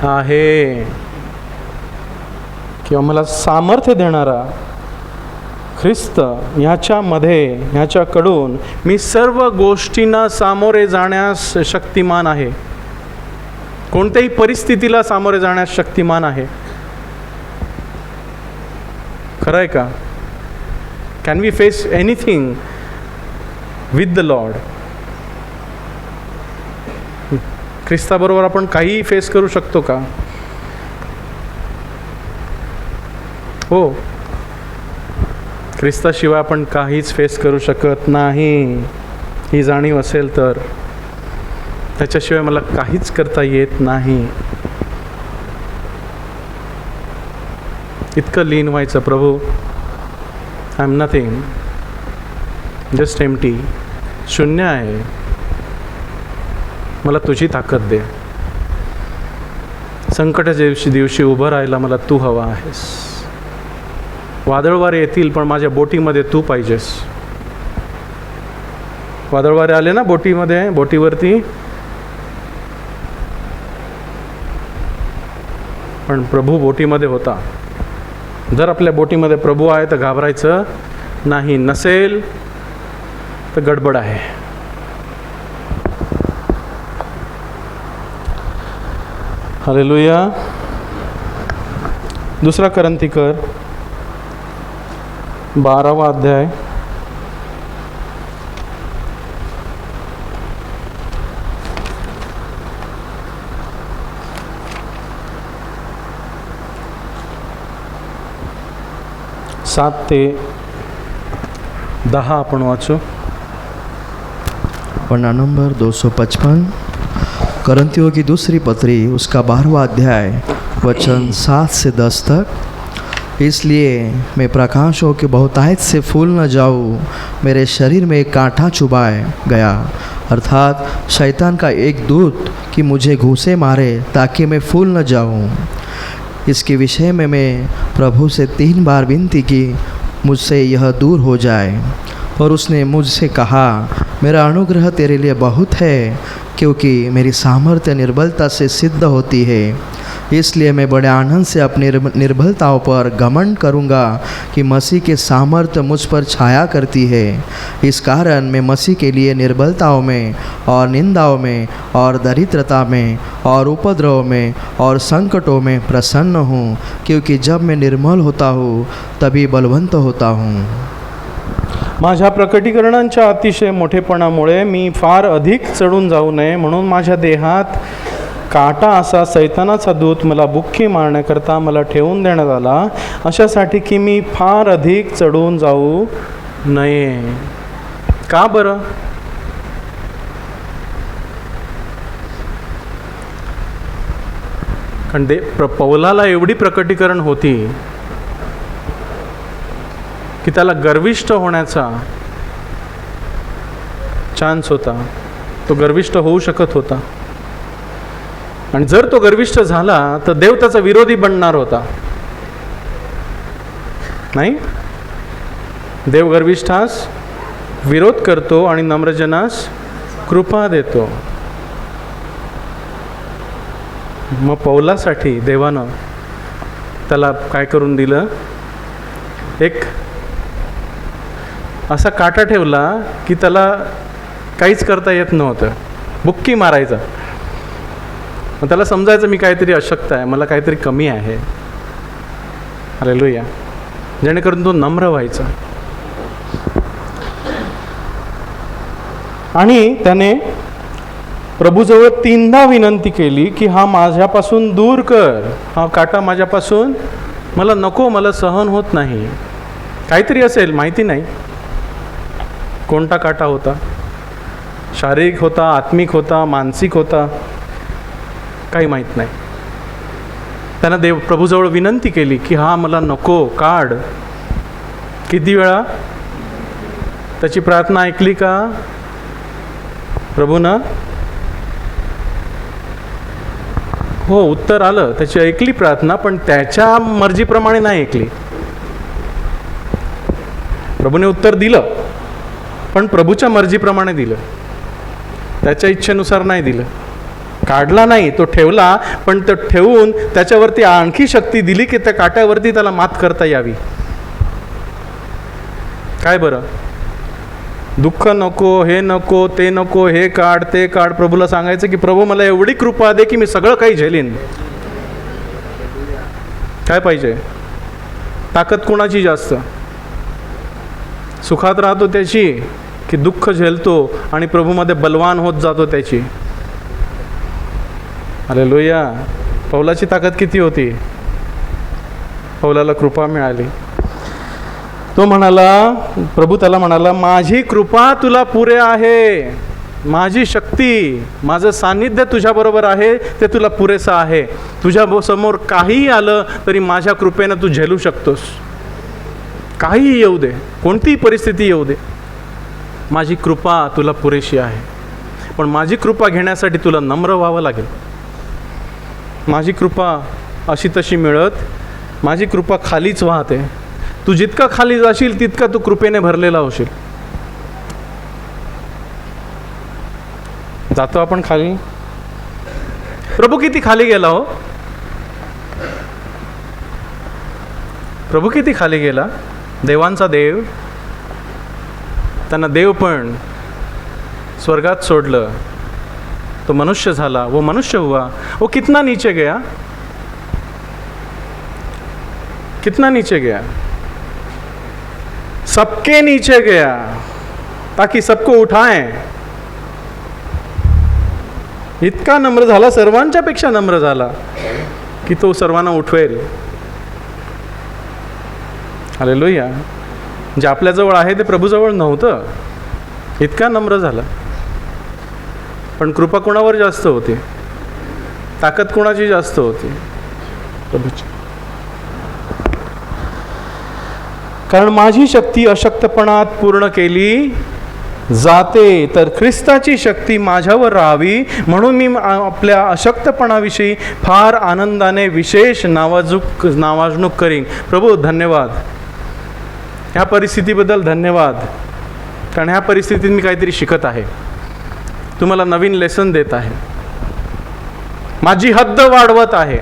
आहे. किंवा मला सामर्थ्य देणारा ख्रिस्त ह्याच्याकडून मी सर्व गोष्टींना सामोरे जाण्यास शक्तिमान आहे. कोणत्याही परिस्थितीला सामोरे जाण्यास शक्तिमान आहे. खरं आहे का? Can we face anything with the Lord? ख्रिस्ताबरोबर आपण काहीही फेस करू शकतो का? हो. ख्रिस्ताशिवाय आपण काहीच फेस करू शकत नाही. ही जाणीव असेल तर त्याच्याशिवाय मला काहीच करता येत नाही. इतकं लीन व्हायचं, प्रभू I am nothing, just empty, शून्य आहे, मला तुझी ताकद दे. संकटाच्या दिवशी उभं राहायला मला तू हवा आहेस. वादळवारे येतील पण माझ्या बोटीमध्ये तू पाहिजेस. वादळवारे आले ना बोटीवरती, पण प्रभू बोटीमध्ये होता. जर आपल्या बोटीमध्ये प्रभू आहे तर घाबरायचं नाही, नसेल तर गडबड आहे. हालेलुया. 2 करंथीकर 12वा अध्याय 7 ते 10 आपण वाचू. पन्ना नंबर 255, करंथियों की दूसरी पत्री उसका 12वां अध्याय वचन 7 से 10 तक। इसलिए मैं प्रकाश हो कि बहुतायत से फूल न जाऊँ, मेरे शरीर में एक कांटा चुभाए गया, अर्थात शैतान का एक दूत कि मुझे घूसे मारे ताकि मैं फूल न जाऊँ। इसके विषय में मैं प्रभु से 3 बार विनती की, मुझसे यह दूर हो जाए। और उसने मुझसे कहा, मेरा अनुग्रह तेरे लिए बहुत है, क्योंकि मेरी सामर्थ्य निर्बलता से सिद्ध होती है। इसलिए मैं बड़े आनंद से अपनी निर्बलताओं पर घमंड करूँगा कि मसीह के सामर्थ्य मुझ पर छाया करती है। इस कारण मैं मसीह के लिए निर्बलताओं में और निंदाओं में और दरिद्रता में और उपद्रव में और संकटों में प्रसन्न हूँ, क्योंकि जब मैं निर्मल होता हूँ तभी बलवंत होता हूँ। माझ्या प्रकटीकरणांच्या अतिशय मोठेपणामुळे मी फार अधिक चढून जाऊ नये म्हणून माझ्या देहात काटा असा सैतानाचा दूत मला बुक्की मारण्याकरता मला ठेवून देण्यात आला, अशासाठी की मी फार अधिक चढून जाऊ नये। का बरं? कारण पौलाला एवढी प्रकटीकरण होती की त्याला गर्विष्ठ होण्याचा चान्स होता, तो गर्विष्ठ होऊ शकत होता। आणि जर तो गर्विष्ठ झाला तर देव त्याचा विरोधी बनणार होता, नाही? देव गर्विष्ठास विरोध करतो आणि नम्रजनास कृपा देतो। मग पौलासाठी देवानं त्याला काय करून दिलं? एक असा काटा ठेवला की त्याला काहीच करता येत नव्हतं, बुक्की मारायचा। मग त्याला समजायचं मी काहीतरी अशक्त आहे, मला काहीतरी कमी आहे। हालेलुया। जेणेकरून तो नम्र व्हायचा। आणि त्याने प्रभूजवळ 3दा विनंती केली की हा माझ्यापासून दूर कर, हा काटा माझ्यापासून, मला नको, मला सहन होत नाही। काहीतरी असेल, माहिती नाही कोणता काटा होता, शारीरिक होता, आत्मिक होता, मानसिक होता, काही माहीत नाही। त्यानं प्रभूजवळ विनंती केली की हा मला नको, काढ। किती वेळा? त्याची प्रार्थना ऐकली का प्रभूनं? हो, उत्तर आलं, त्याची ऐकली प्रार्थना, पण त्याच्या मर्जीप्रमाणे नाही ऐकली. प्रभूने उत्तर दिलं, पण प्रभूच्या मर्जीप्रमाणे दिलं, त्याच्या इच्छेनुसार नाही दिलं. काढला नाही, तो ठेवला, पण तो ठेवून त्याच्यावरती आणखी शक्ती दिली की त्या काट्यावरती त्याला मात करता यावी. काय बरं, दुःख नको, हे नको, ते नको, हे काढ, ते काढ. प्रभूला सांगायचं की प्रभू मला एवढी कृपा दे की मी सगळं काही झेलीन. काय पाहिजे? ताकद कोणाची जास्त? सुखात राहतो त्याची की दुःख झेलतो आणि प्रभूमध्ये बलवान होत जातो त्याची? हालेलुया. पौलाची ताकद किती होती? पौलाला कृपा मिळाली. तो म्हणाला, प्रभू त्याला म्हणाला, माझी कृपा तुला पुरे आहे, माझी शक्ती, माझं सान्निध्य तुझ्याबरोबर आहे, ते तुला पुरेसं आहे. तुझ्या समोर काहीही आलं तरी माझ्या कृपेनं तू झेलू शकतोस. काहीही येऊ दे, कोणतीही परिस्थिती येऊ दे, माझी कृपा तुला पुरेशी आहे. पण माझी कृपा घेण्यासाठी तुला नम्र व्हावं लागेल. माझी कृपा अशी तशी मिळत, माझी कृपा खालीच वाहते. तू जितका खाली जाशील तितका तू कृपेने भरलेला होशील. जातो आपण खाली. प्रभू किती खाली गेला हो? प्रभू किती खाली गेला? देवांचा देव, त्यांना देव पण स्वर्गात सोडलं, तो मनुष्य झाला, वो मनुष्य हुआ, वो कितना नीचे गया, कितना नीचे गया, सबके नीचे गया ताकि सबको उठाएं. इतका नम्र झाला, सर्वांच्या पेक्षा नम्र झाला की तो सर्वांना उठवेल. हालेलुया. जे आपल्याजवळ आहे ते प्रभूजवळ नव्हतं, इतका नम्र झाला. पण कृपा कोणावर जास्त होती? ताकद कोणाची जास्त होती? प्रभूची. कारण माझी शक्ती अशक्तपणात पूर्ण केली जाते, तर ख्रिस्ताची शक्ती माझ्यावर राहावी, म्हणून मी आपल्या अशक्तपणाविषयी फार आनंदाने विशेष नावाजणूक करीन. प्रभू धन्यवाद, ह्या परिस्थितीबद्दल धन्यवाद. कारण ह्या परिस्थितीत मी काहीतरी शिकत आहे, तुम्हाला नवीन लेसन देत आहे, माझी हद्द वाढवत आहे.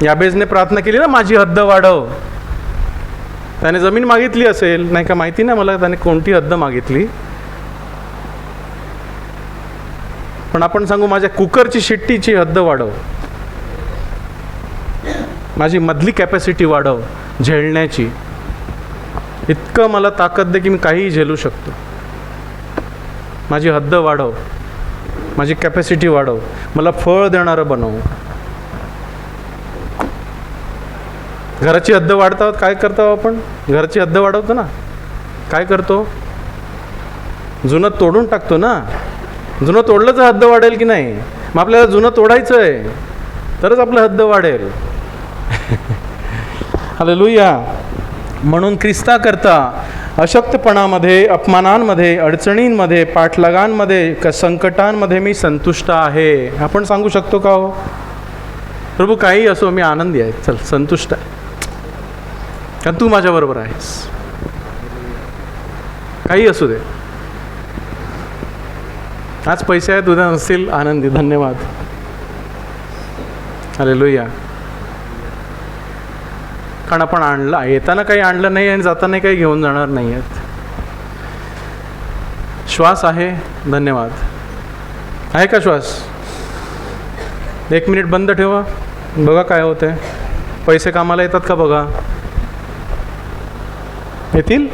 याबेजने प्रार्थना केली ना, माझी हद्द वाढव. त्याने जमीन मागितली असेल, नाही का माहिती नाही मला त्याने कोणती हद्द मागितली, पण आपण सांगू माझ्या कुकरची शिट्टीची हद्द वाढव, माझी मधली कॅपॅसिटी वाढव झेलण्याची. इतकं मला ताकद दे की मी काहीही झेलू शकतो. माझी हद्द वाढव, माझी कॅपॅसिटी वाढव, मला फळ देणारं बनव. घराची हद्द वाढतात, काय करतो आपण? घराची हद्द वाढवतो ना, काय करतो? जुनं तोडून टाकतो ना. जुनं तोडलं तर हद्द वाढेल की नाही? मग आपल्याला जुनं तोडायचं आहे तरच आपलं हद्द वाढेल. हालेलुया. म्हणून ख्रिस्ताकरता अशक्तपणामध्ये, अपमानांमध्ये, अडचणींमध्ये, पाठलागांमध्ये, संकटांमध्ये मी संतुष्ट आहे. आपण सांगू शकतो का हो? प्रभू काही असो मी आनंदी आहे, चल संतुष्ट आहे, कारण तू माझ्याबरोबर आहेस. काही असू दे. आज पैसे आहेत, उद्या नसतील, आनंदी. धन्यवाद. हालेलुया. कारण आपण आणला, येताना काही आणलं नाही आणि जाताना काही घेऊन जाणार नाही आहेत. श्वास आहे, धन्यवाद. आहे का श्वास? 1 मिनिट बंद ठेवा, बघा काय होतंय. पैसे कामाला येतात का बघा. येतील?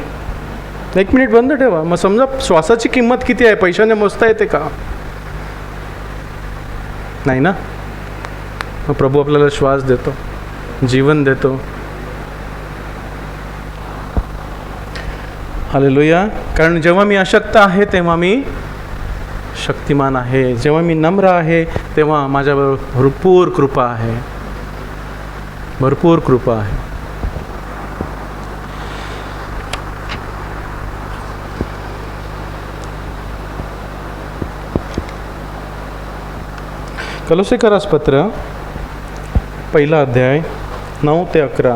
1 मिनिट बंद ठेवा, मग समजा श्वासाची किंमत किती आहे, पैशाने मोजता येते का? नाही ना. मग प्रभू आपल्याला श्वास देतो, जीवन देतो. हालेलुया. कारण जेव्हा मी अशक्त आहे तेव्हा मी शक्तिमान आहे. जेव्हा मी नम्र आहे तेव्हा माझ्यावर भरपूर कृपा आहे, भरपूर कृपा आहे. कलोसेकरास पत्र 1 अध्याय 9 ते 11.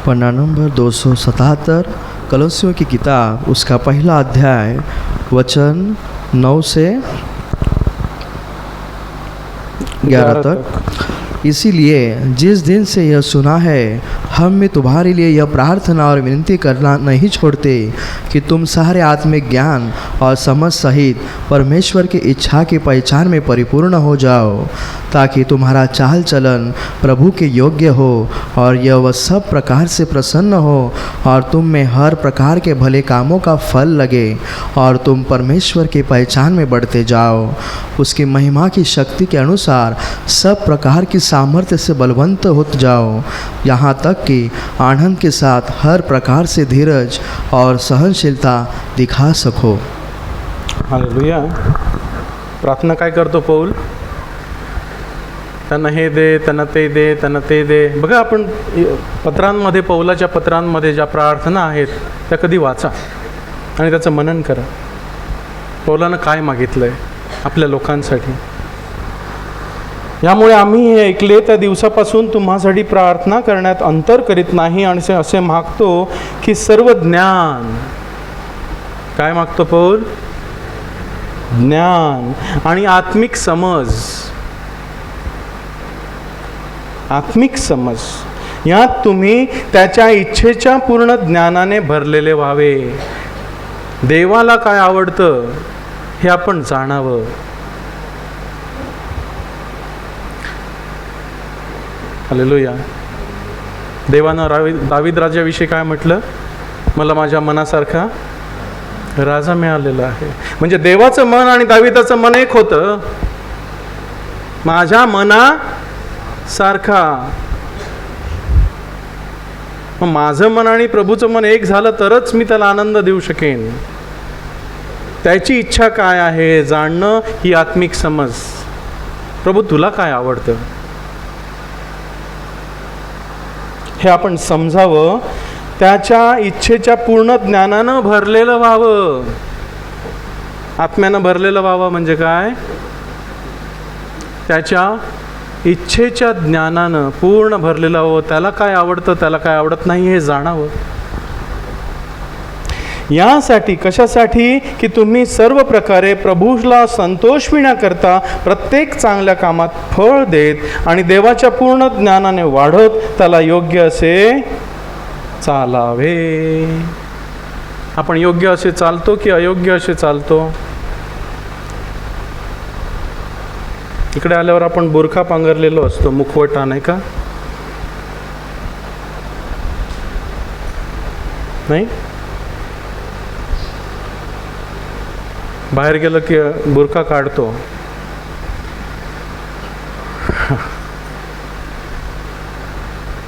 पन्ना नंबर 277 कलोसियों की किताब उसका 1 अध्याय वचन 9 से 11 तक। इसीलिए जिस दिन से यह सुना है हम में तुम्हारे लिए यह प्रार्थना और विनती करना नहीं छोड़ते कि तुम सारे आत्मिक ज्ञान और समझ सहित परमेश्वर की इच्छा की पहचान में परिपूर्ण हो जाओ, ताकि तुम्हारा चाल चलन प्रभु के योग्य हो और यह वह सब प्रकार से प्रसन्न हो और तुम में हर प्रकार के भले कामों का फल लगे और तुम परमेश्वर की पहचान में बढ़ते जाओ, उसकी महिमा की शक्ति के अनुसार सब प्रकार की सामर्थ्य से बलवंत होते जाओ, यहाँ तक कि आनंद के साथ हर प्रकार से धीरज और सहनशीलता दिखा सको। हालेलुया. प्रार्थना काय करतो पौल? त्यांना हे दे, त्यांना ते दे, त्यांना ते दे. बघा, आपण पत्रांमध्ये, पौलाच्या पत्रांमध्ये ज्या प्रार्थना आहेत त्या कधी वाचा आणि त्याचं मनन करा. पौलानं काय मागितलं आहे आपल्या लोकांसाठी. यामुळे आम्ही हे ऐकले त्या दिवसापासून तुम्हासाठी प्रार्थना करण्यात अंतर करीत नाही आणि असे मागतो की सर्व ज्ञान, काय मागतो पौल? ज्ञान आणि आत्मिक समज, आत्मिक समज यात तुम्ही त्याच्या इच्छेच्या पूर्ण ज्ञानाने भरलेले व्हावे. देवाला काय आवडतं हे आपण जाणावं. हालेलुया. देवानं दावीद राजाविषयी काय म्हटलं? मला माझ्या मनासारखा राजा मिळालेला आहे. म्हणजे देवाचं मन आणि दाविदाचं मन एक होतं. माझ्या मनासारखा. मग माझं मन आणि प्रभूचं मन एक झालं तरच मी त्याला आनंद देऊ शकेन. त्याची इच्छा काय आहे जाणणं, ही आत्मिक समज. प्रभू तुला काय आवडतं हे आपण समजावं. त्याच्या इच्छेच्या पूर्ण ज्ञानानं भरलेलं व्हावं. आत्म्यानं भरलेलं व्हावं म्हणजे काय? त्याच्या इच्छेच्या ज्ञानानं पूर्ण भरलेलं व्हावं. त्याला काय आवडतं, त्याला काय आवडत नाही हे जाणावं. यासाठी, कशासाठी? की तुम्ही सर्व प्रकारे प्रभूला संतोषविण्याकरता प्रत्येक चांगल्या कामात फळ देत आणि देवाच्या पूर्ण ज्ञानाने वाढत त्याला योग्य असे चालावे. आपण योग्य असे चालतो की अयोग्य असे चालतो? इकडे आल्यावर आपण बुरखा पांघरलेलो असतो, मुखवटा, नाही का? नाही, बाहेर गेलं की बुरखा काढतो.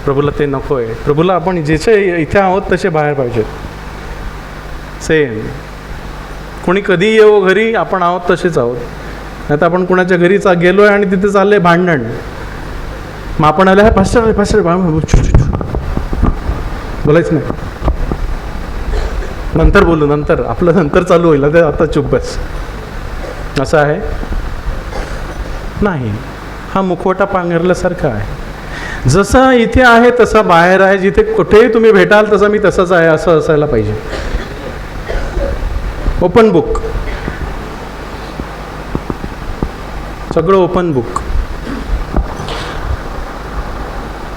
प्रभूला ते नको आहे. प्रभूला आपण जसे इथे आहोत तसे बाहेर पाहिजेत. सेम. कोणी कधी येवो घरी, आपण आहोत तसेच आहोत. नाही तर आपण कुणाच्या घरी गेलोय आणि तिथे चाललंय भांडण. मग आपण आलं फास्टर बोलायचं नाही, नंतर बोलू, नंतर आपलं नंतर चालू होईल, ते आता चुप बस. असं आहे नाही. हा मुखवटा पांघरल्यासारखा आहे. जसा इथे आहे तसा बाहेर आहे. जिथे कुठेही तुम्ही भेटाल तसा मी तसाच आहे असं असायला पाहिजे. ओपन बुक, सगळं ओपन बुक.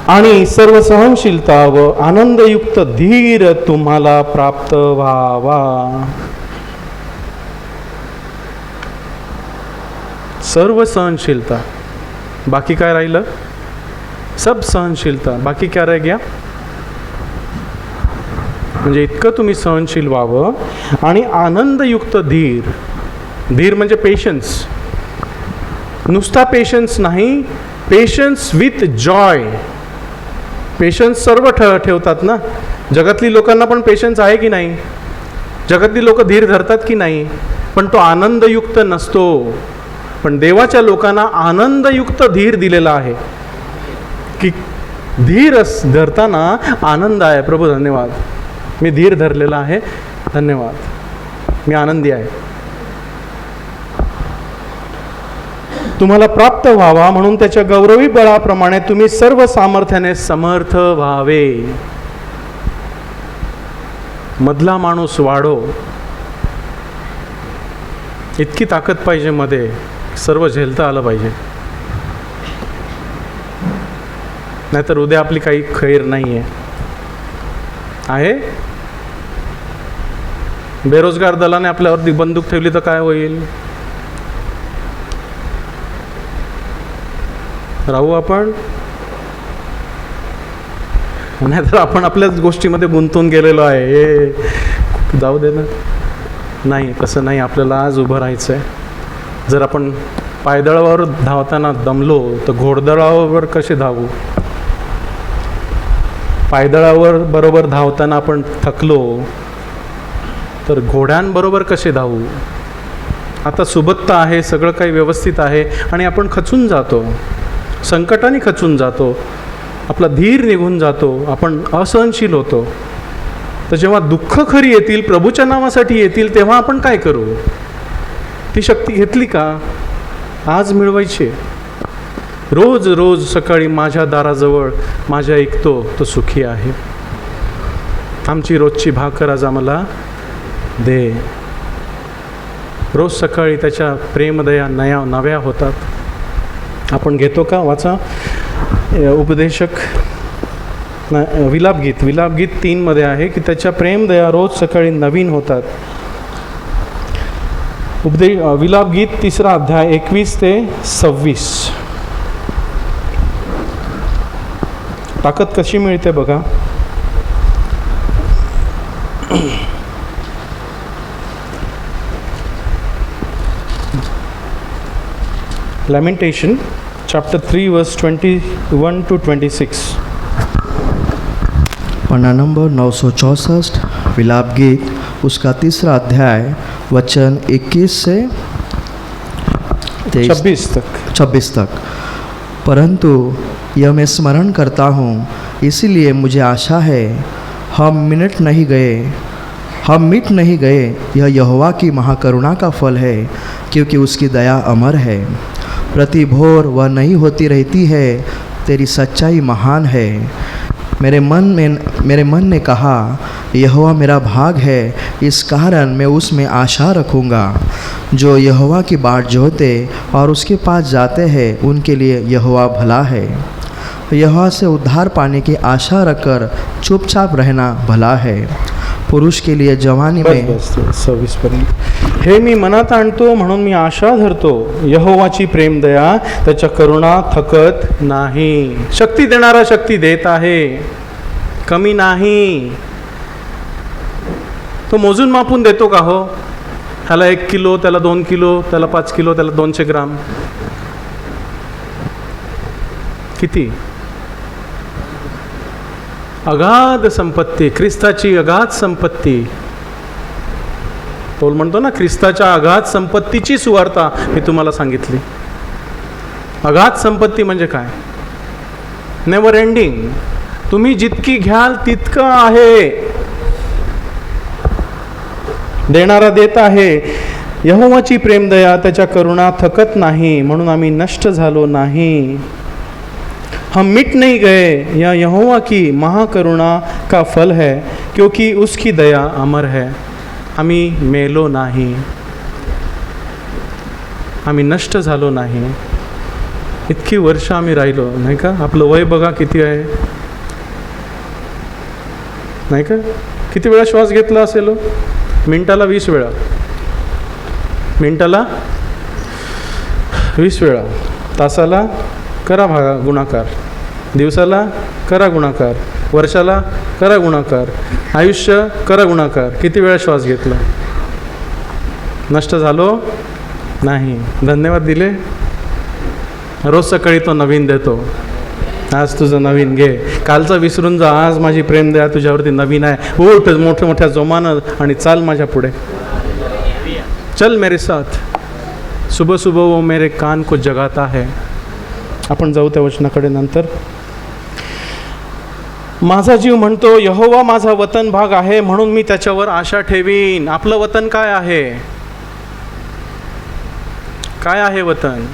आणि सर्व सहनशीलता व आनंदयुक्त धीर तुम्हाला प्राप्त व्हावा. सर्व सहनशीलता. बाकी काय राहिलं? सब सहनशीलता. बाकी क्या रह गया? म्हणजे इतकं तुम्ही सहनशील व्हावं आणि आनंदयुक्त धीर. धीर म्हणजे पेशन्स. नुसता पेशन्स नाही, पेशन्स विथ जॉय. पेशन्स सर्व ठेवतात ना. जगातली लोकांना पण पेशन्स आहे की नाही? जगातली लोक धीर धरतात की नाही? पण तो आनंदयुक्त नसतो. पण देवाच्या लोकांना आनंदयुक्त धीर दिलेला आहे की धीर धरताना आनंद आहे. प्रभू धन्यवाद, मी धीर धरलेला आहे, धन्यवाद, मी आनंदी आहे. तुम्हाला प्राप्त व्हावा म्हणून त्याच्या गौरवी बळाप्रमाणे तुम्ही सर्व सामर्थ्याने समर्थ व्हावे. मधला माणूस वाढो, इतकी ताकद पाहिजे मध्ये, सर्व झेलता आलं पाहिजे. नाहीतर उद्या आपली काही खैर नाही आहे. बेरोजगार दलाने आपल्यावरती बंदूक ठेवली तर काय होईल? राहू आपण? नाहीतर आपण आपल्याच गोष्टीमध्ये गुंतून गेलेलो आहे. हे जाऊ दे ना. नाही, तसं नाही. आपल्याला आज उभं राहायचं आहे. जर आपण पायदळावर धावताना दमलो तर घोडदळावर कसे धावू? पायदळावर बरोबर धावताना आपण थकलो तर घोड्यांबरोबर कसे धावू? आता सुबत्ता आहे, सगळं काही व्यवस्थित आहे आणि आपण खचून जातो, संकटाने खचून जातो, आपला धीर निघून जातो, आपण असहनशील होतो. तर जेव्हा दुःख खरी येतील, प्रभूच्या नावासाठी येतील, तेव्हा आपण काय करू? ती शक्ती घेतली का? आज मिळवायची. रोज रोज सकाळी माझ्या दाराजवळ माझ्या ऐकतो तो सुखी आहे. आमची रोजची भाकर आज आम्हाला दे. रोज सकाळी त्याच्या प्रेमदया नव्या होतात. आपण घेतो का? वाचा उपदेशक विलापगीत 3 आहे की त्याच्या प्रेमदया रोज सकाळी नवीन होतात. विलापगीत 3 अध्याय 21 ते 26. ताकद कशी मिळते बघा. Lamentation chapter 3 verse 21 to 26. Panna number 964, विलाप गीत उसका 3 अध्याय वचन 21 से 26 तक. परंतु यह मैं स्मरण करता हूँ, इसीलिए मुझे आशा है, हम मिट नहीं गए. यह यहोवा की महाकरुणा का फल है, क्योंकि उसकी दया अमर है. प्रति भोर वह नई होती रहती है, तेरी सच्चाई महान है. मेरे मन ने कहा, यहोवा मेरा भाग है, इस कारण मैं उसमें आशा रखूँगा. जो यहोवा की बाट जोहते और उसके पास जाते हैं, उनके लिए यहोवा भला है. यहोवा से उद्धार पाने की आशा रखकर चुपचाप रहना भला है. पुरुष के लिए जवानी में 26 पर्यंत. हे मी मनात आणतो म्हणून मी आशा धरतो. यहोवाची प्रेमदया, त्याच्या करुणा थकत नाही. शक्ती देणारा शक्ती देत आहे, कमी नाही. तो मोजून मापून देतो का हो? ह्याला 1 किलो, त्याला 2 किलो, त्याला 5 किलो, त्याला 200 ग्राम. किती अगाध संपत्ती, ख्रिस्ताची अगाध संपत्ती. पौल म्हणतो ना, ख्रिस्ताच्या अगाध संपत्तीची सुवार्ता मी तुम्हाला सांगितली. अगाध संपत्ती म्हणजे काय? Never ending. तुम्ही जितकी घ्याल तितकं आहे. देणारा देत आहे. यहोवाची प्रेमदया, त्याच्या करुणा थकत नाही, म्हणून आम्ही नष्ट झालो नाही. हम मिट नहीं गए, यह यहोवा की महाकरुणा का फल है, क्योंकि उसकी दया अमर है. आम्ही मेलो नाही, आम्ही नष्ट झालो नाही. इतकी वर्ष आम्ही राहिलो नाही का? आपलं वय बघा किती आहे नाही का? किती वेळा श्वास घेतला असेल? मिनिटाला 20 वेळा, मिनिटाला 20 वेळा, तासाला करा गुणाकार, दिवसाला करा गुणाकार, वर्षाला करा गुणाकार, आयुष्य करा गुणाकार. किती वेळा श्वास घेतला? नष्ट झालो नाही. धन्यवाद दिले. रोज सकाळी तो नवीन देतो. आज तुझं नवीन घे. कालचं विसरून जा. आज माझी प्रेम दया तुझ्यावरती नवीन आहे. उठ मोठ्या मोठ्या जोमानं आणि चाल माझ्या पुढे. चल मेरे साथ. सुबह सुबह वो मेरे कान को जगाता है. आपण जाऊ त्या वचनाकडे नंतर. माझा जीव म्हणतो यहोवा माझा वतन भाग आहे, म्हणून मी त्याच्यावर आशा ठेवीन. आपलं वतन काय आहे? काय आहे वतन?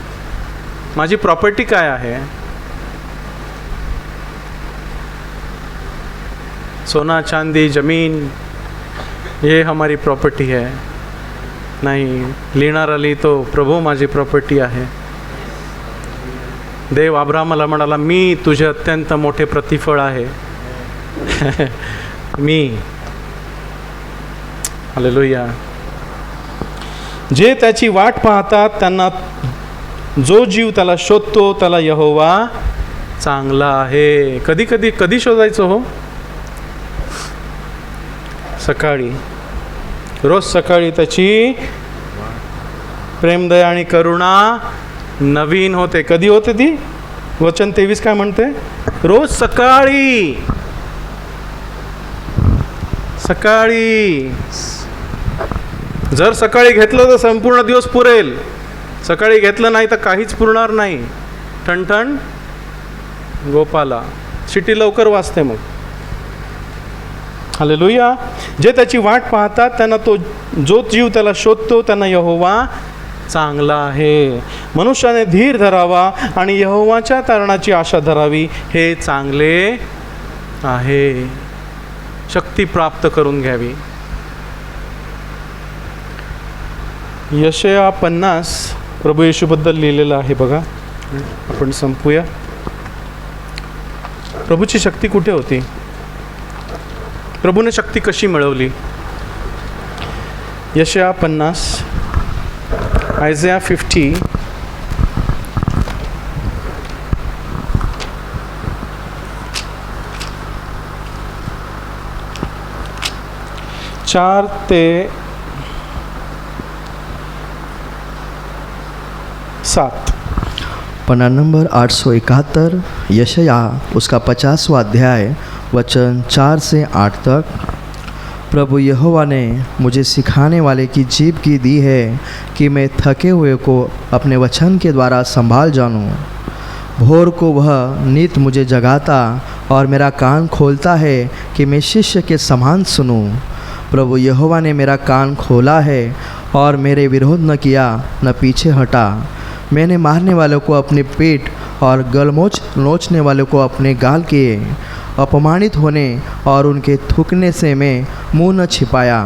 माझी प्रॉपर्टी काय आहे? सोना चांदी जमीन ये हमारी प्रॉपर्टी है? नाही. लिहिणारा लिहितो प्रभू माझी प्रॉपर्टी आहे. देव अब्राहमाला म्हणाला, मी तुझे अत्यंत मोठे प्रतिफळ आहे. मी. हालेलुया. जे त्याची वाट पाहतात त्यांना, जो जीव त्याला शोधतो त्याला यहोवा चांगला आहे. कधी शोधायचं हो? सकाळी. रोज सकाळी त्याची प्रेमदया आणि करुणा नवीन होते. कधी होते ती? वचन 23 काय म्हणते? रोज सकाळी. सकाळी. जर सकाळी घेतलं तर संपूर्ण दिवस पुरेल. सकाळी घेतलं नाही तर काहीच पुरणार नाही. ठणठण गोपाला. शिटी लवकर वाजते मग. हालेलुया. जे त्याची वाट पाहतात त्यांना, तो जो जीव त्याला शोधतो त्यांना यहोवा चांगला आहे. मनुष्याने धीर धरावा आणि यहोवाच्या तारणाची आशा धरावी, हे चांगले आहे. शक्ती प्राप्त करून घ्यावी. यशया 50 प्रभू येशूबद्दल लिहिलेलं आहे बघा. आपण संपूया. प्रभूची शक्ती कुठे होती? प्रभूने शक्ती कशी मिळवली? यशया 50, आयझिया 50, 4 ते 7. पन्ना नंबर 871, यशया उसका 50वां अध्याय वचन 4 से 8 तक। प्रभु यहोवा ने मुझे सिखाने वाले की जीभ की दी है कि मैं थके हुए को अपने वचन के द्वारा संभाल जानूं। भोर को वह नित मुझे जगाता और मेरा कान खोलता है कि मैं शिष्य के समान सुनूं। प्रभु यहोवा ने मेरा कान खोला है और मेरे विरोध न किया न पीछे हटा। मैंने मारने वालों को अपनी पीठ और गलमोच नोचने वालों को अपने गाल किए। अपमानित होने और उनके थूकने से मैं मुँह न छिपाया,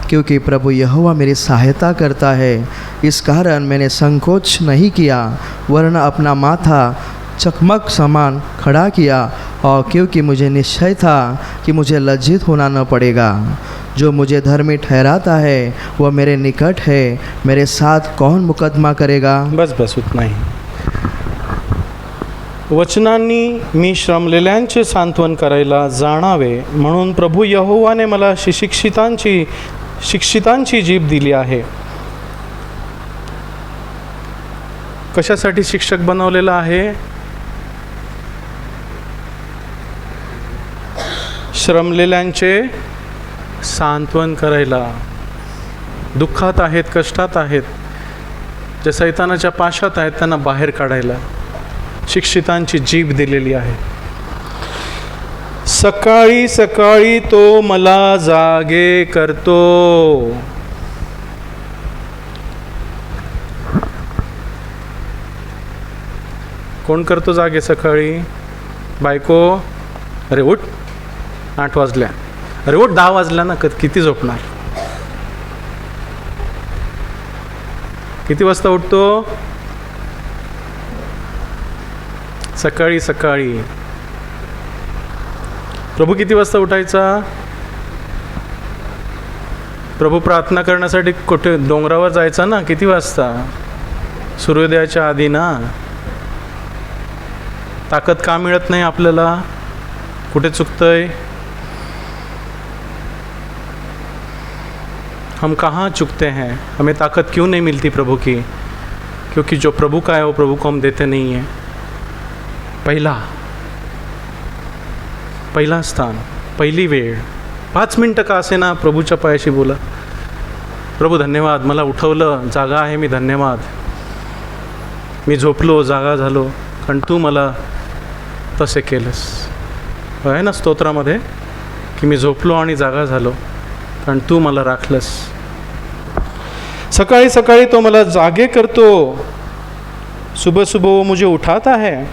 क्योंकि प्रभु यहोवा मेरी सहायता करता है। इस कारण मैंने संकोच नहीं किया, वरन अपना माथा चकमक समान खड़ा किया, और क्योंकि मुझे निश्चय था कि मुझे लज्जित होना न पड़ेगा। जो मुझे धर्मी ठहराता है वह मेरे निकट है, मेरे साथ कौन मुकदमा करेगा। बस उतना ही। वचनांनी मी श्रमलेल्यांचे सांत्वन करायला जाणावे म्हणून प्रभू यहोवाने मला शिक्षितांची जीभ दिली आहे। कशासाठी शिक्षक बनवलेला आहे? श्रमलेल्यांचे सांत्वन करायला। दुःखात आहेत, कष्टात आहेत, जे सैतानाच्या पाशात आहेत त्यांना बाहेर काढायला शिक्षितांची जीभ दिलेली आहे। सकाळी सकाळी तो मला जागे करतो। कोण करतो जागे सकाळी? बायको, अरे उठ 8 वाजल्या, अरे उठ 10 वाजल्या ना, किती झोपणार? किती वाजता उठतो? सकाळी सकाळी। प्रभू किती वाजता उठायचा? प्रभू प्रार्थना करण्यासाठी कुठे डोंगरावर जायचा ना, किती वाजता? सूर्योदयाच्या आधी ना। ताकद का मिळत नाही आपल्याला? कुठे चुकतंय? हम कहाँ चुकते हैं? हमें ताकत क्यों नहीं मिलती प्रभु की? क्योंकि जो प्रभु का है वो प्रभु को हम देते नहीं हैं। पहिला स्थान, पहिली वेळ, 5 मिनटं का असे ना प्रभूच्या पायाशी बोला। प्रभू धन्यवाद, मला उठवलं, जागा आहे मी, धन्यवाद। मी झोपलो, जागा झालो, कारण तू मला तसे केलंस। आहे ना स्तोत्रामध्ये की मी झोपलो आणि जागा झालो कारण तू मला राखलंस. सकाळी सकाळी तो मला जागे करतो. सुबह सुबह वो मुझे उठाता है.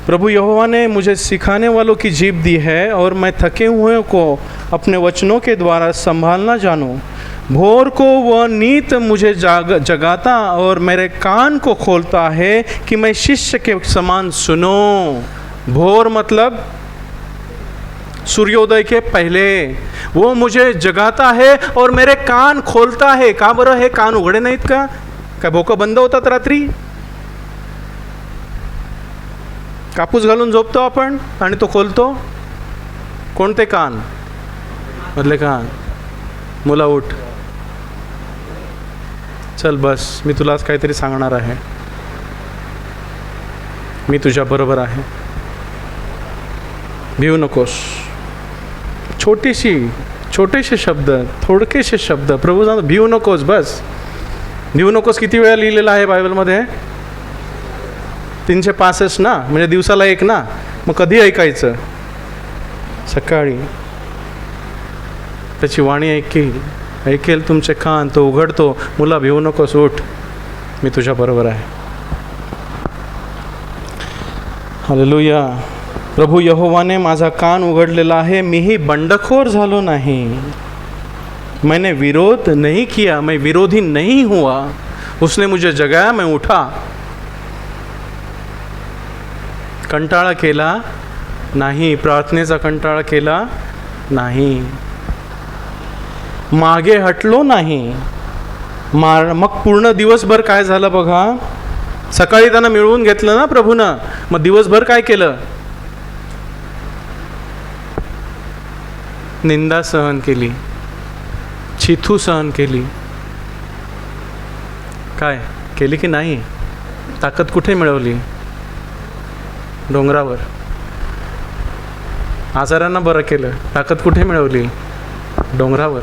प्रभु यहोवा ने मुझे सिखाने वालों की जीभ दी है और मैं थके हुए को अपने वचनों के द्वारा संभालना जानूं. भोर को वह नीत मुझे जगाता और मेरे कान को खोलता है कि मैं शिष्य के समान सुनो. भोर मतलब सूर्योदय के पहले. वो मुझे जगाता है और मेरे कान खोलता है. का बरं हे कान उघडे नाहीत का? काय भोकं बंद होतात रात्री? कापूस घालून झोपतो आपण आणि तो खोलतो. कोणते कान? मधले कान. मुला उठ, चल बस, मी तुला आज काहीतरी सांगणार आहे. मी तुझ्या बरोबर आहे. भिवू नकोस. छोटेसे शब्द, थोडकेसे शब्द. प्रभू सांगतो भिवू नकोस. बस भिवू नकोस किती वेळा लिहिलेलं आहे बायबलमध्ये? 365 ना, म्हणजे दिवसाला एक ना. मग कधी ऐकायचं? सकाळी. त्याची वाणी ऐकेल तुमचे कान. तो उघडतो. मुला भिवू नकोस, उठ, मी तुझ्या बरोबर आहे. हालेलुया. प्रभू यहोवाने माझा कान उघडलेला आहे. मीही बंडखोर झालो नाही. मैंने विरोध नहीं किया, मैं विरोधी नहीं हुआ. उसने मुझे जगाया, मैं उठा. कंटाळा केला नाही. प्रार्थनेचा कंटाळा केला नाही. मागे हटलो नाही. मग पूर्ण दिवसभर काय झालं बघा. सकाळी त्यांना मिळवून घेतलं ना प्रभूनं. मग दिवसभर काय केलं? निंदा सहन केली, चिथू सहन केली. काय केली की नाही? ताकद कुठे मिळवली? डोंगरावर. आजारांना बरं केलं. ताकद कुठे मिळवली? डोंगरावर.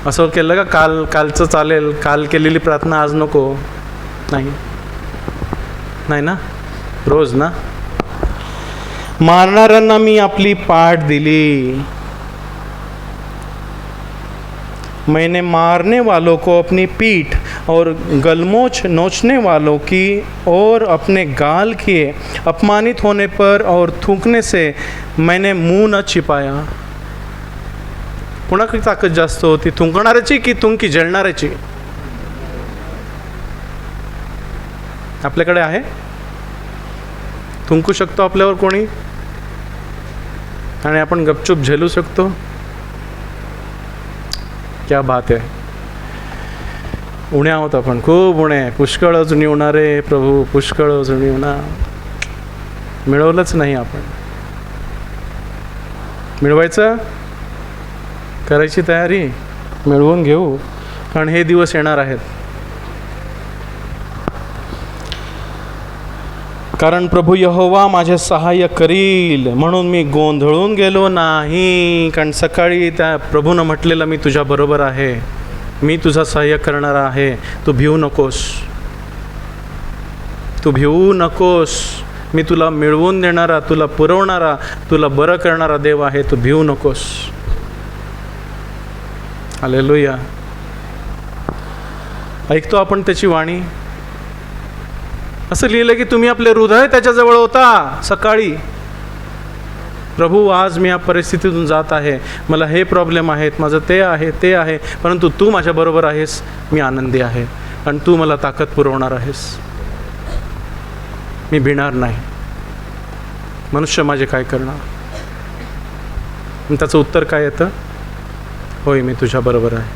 असं केलं का कालचं चालेल, काल केलेली प्रार्थना आज नको? नाही ना, रोज ना. मारणाऱ्यांना मी आपली पाठ दिली. मैंने मारने वालों को अपनी पीठ और गलमोच नोचने वालों की और अपने गाल किए. अपमानित होने पर और थूकने से मैंने मुंह न छिपाया. कोणाकडे ताकद जास्त होती? थुंकणाऱ्याची की थुंकी झेलणाऱ्याची? आपल्याकडे आहे? थुंकू शकतो आपल्यावर कोणी आणि आपण गपचूप झेलू शकतो? क्या बात आहे. उण्या आहोत आपण, खूप उणे. पुष्कळ अजून उणारे प्रभू, पुष्कळ अजून उणा. मिळवलंच नाही आपण. मिळवायचं, करायची तयारी, मिळवून घेऊ. कारण हे दिवस येणार आहेत. कारण प्रभू यहोवा माझे सहाय्य करील म्हणून मी गोंधळून गेलो नाही. कारण सकाळी त्या प्रभूनं म्हटलेलं मी तुझ्या बरोबर आहे, मी तुझा सहाय्य करणारा आहे. तू भिवू नकोस, तू भिवू नकोस. मी तुला मिळवून देणारा, तुला पुरवणारा, तुला बरं करणारा देव आहे. तू भिवू नकोस. हालेलुया. ऐकतो आपण त्याची वाणी. असं लिहिलं की तुम्ही आपले हृदय त्याच्याजवळ होता सकाळी. प्रभू आज मी या परिस्थितीतून जात आहे, मला हे प्रॉब्लेम आहेत, माझं ते आहे, परंतु तू माझ्याबरोबर आहेस. मी आनंदी आहे आणि तू मला ताकद पुरवणार आहेस. मी भिणार नाही. मनुष्य माझे काय करणार? आणि त्याचं उत्तर काय येतं? होय, मी तुझ्याबरोबर आहे.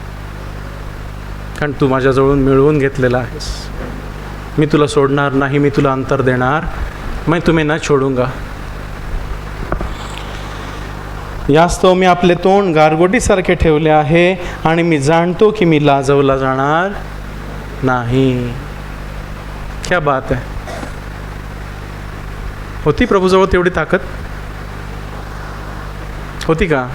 कारण तू माझ्याजवळून मिळवून घेतलेला आहेस. मी तुला सोडणार नाही, मी तुला अंतर देणार. मैं तुम्हें न छोडूंगा. यास्तव मी आपले तोंड गारगोटीसारखे ठेवले आहे आणि मी जाणतो की मी लाजवला जाणार नाही. क्या बात आहे. होती प्रभूजवळ तेवढी ताकद? होती का?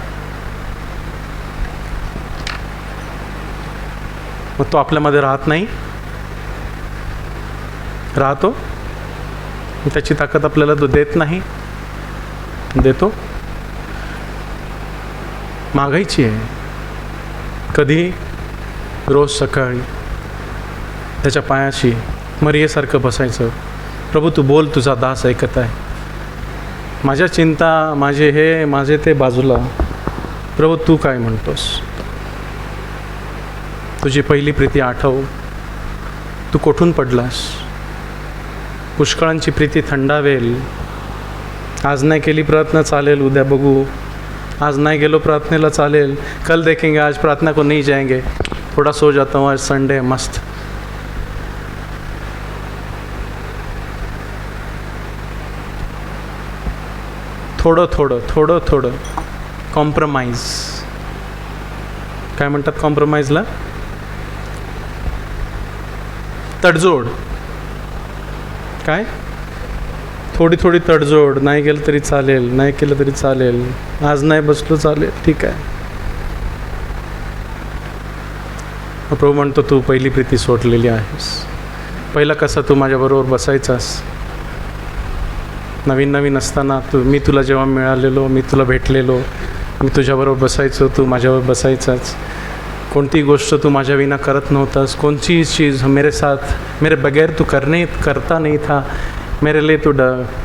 मग तो आपल्यामध्ये राहत नाही? राहतो? त्याची ताकद आपल्याला तो देत नाही, देतो. मागायची आहे. कधी? रोज सकाळी त्याच्या पायाशी मरियेसारखं बसायचं. प्रभू तू बोल, तुझा दास ऐकत आहे. माझ्या चिंता, माझे ते बाजूला. प्रभू तू काय म्हणतोस? तुझी पहिली प्रीती आठव. तू कोठून पडलास? पुष्कळांची प्रीती थंडावेल. आज नाही केली प्रार्थना चालेल, उद्या बघू. आज नहीं गेलो प्रार्थनेला चालेल, कल देखेंगे, आज प्रार्थना को नहीं जाएंगे, थोड़ा सो जाता हूँ, आज संडे मस्त. थोडं कॉम्प्रोमाइज. काय म्हणतात कॉम्प्रोमाइजला? तडजोड. काय? थोडी तडजोड. नाही गेलं तरी चालेल, नाही केलं तरी चालेल, आज नाही बसलो चालेल, ठीक आहे. प्रभू म्हणतो तू पहिली प्रीती सोडलेली आहेस. पहिला कसा तू माझ्याबरोबर बसायचास. नवीन असताना मी तुला जेव्हा मिळालेलो, मी तुला भेटलेलो, मी तुझ्याबरोबर बसायचो, तू माझ्याबरोबर बसायचाच. कोणती गोष्ट तू माझ्या विना करत नव्हतास. कोणची चीज़ मेरे साथ, मेरे बगैर तू करता नहीं था. मेरे लिए तू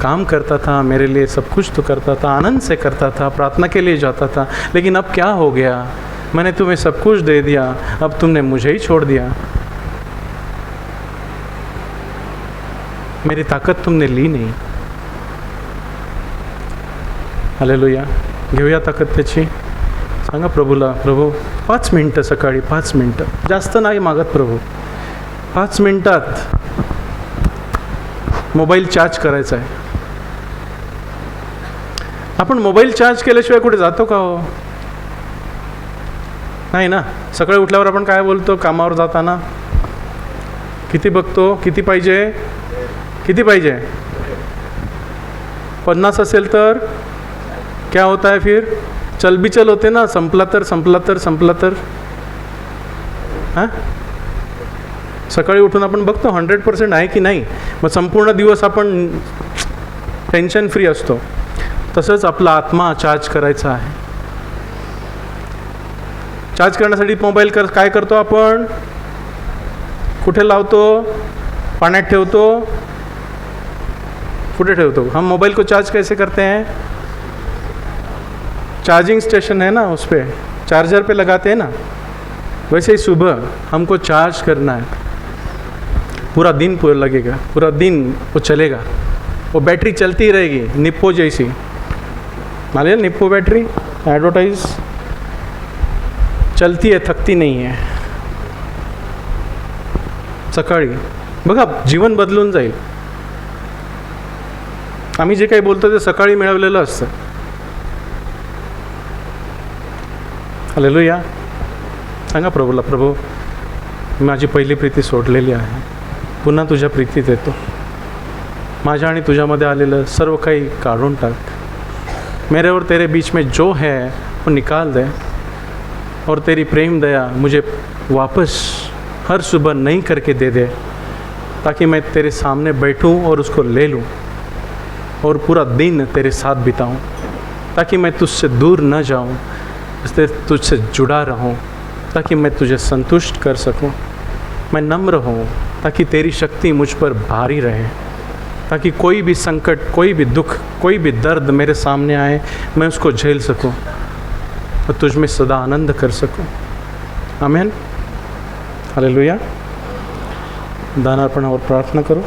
काम करता था, मेरे लिए सब कुछ तो करता था, आनंद से करता था, प्रार्थना के लिए जाता था. लेकिन अब क्या हो गया? मैंने तुम्हें सब कुछ दे दिया, अब तुमने मुझे ही छोड़ दिया. मेरी ताकद तुमने ली नहीं. हालेलुया. घेऊया ताकद त्याची. सांगा प्रभूला, प्रभू 5 मिनटं सकाळी, 5 मिनटं, जास्त नाही मागत प्रभू. 5 मिनटात मोबाईल चार्ज करायचा आहे. आपण मोबाईल चार्ज केल्याशिवाय कुठे जातो का हो? नाही ना. सकाळी उठल्यावर आपण काय बोलतो? कामावर जाताना किती बघतो? किती पाहिजे? 50 असेल तर क्या होता है फिर? चल भी चल होते ना. संपला तर हां, सकाळी उठून आपण बघतो 100% आहे की नाही. मग संपूर्ण दिवस आपण टेन्शन फ्री असतो. तसंच आपला आत्मा चार्ज करायचा आहे. चार्ज करण्यासाठी मोबाईल काय करतो आपण? कुठे लावतो? पाण्यात ठेवतो? कुठे ठेवतो? हम मोबाइल को चार्ज कैसे करते हैं? चार्जिंग स्टेशन है ना, उस पर चार्जर पे लगाते हैं ना. वैसे ही सुबह हमको चार्ज करना है. पूरा दिन लगेगा, पूरा दिन वो चलेगा, वो बैटरी चलती रहेगी. निप्पो जैसी, मालूम है निप्पो बैटरी, एडवर्टाइज चलती है, थकती नहीं है. सकाळी बघा जीवन बदलून जाईल. आम्ही जे काही बोलतो ते सकाळी मिळवलेलं असतं. हालेलुया. सांगा प्रभूला, प्रभू माझी पहिली प्रीती सोडलेली आहे, पुन्हा तुझ्या प्रीतीत येतो. माझ्या आणि तुझ्यामध्ये आलेलं सर्व काही काढून टाक. मेरे और तेरे बीच में जो है वो निकाल दे, और तेरी प्रेम दया मुझे वापस हर सुबह नई करके दे दे, ताकि मैं तेरे सामने बैठूं और उसको ले लूं और पूरा दिन तेरे साथ बिताऊं, ताकि मैं तुझसे दूर न जाऊं, इसलिए तुझसे जुड़ा रहूं, ताकि मैं तुझे संतुष्ट कर सकूं. मैं नम्र हूँ ताकि तेरी शक्ति मुझ पर भारी रहे, ताकि कोई भी संकट, कोई भी दुख, कोई भी दर्द मेरे सामने आए, मैं उसको झेल सकूं और तुझ में सदा आनंद कर सकूं. आमीन. हालेलुया. दानार्पणावर प्रार्थना करो.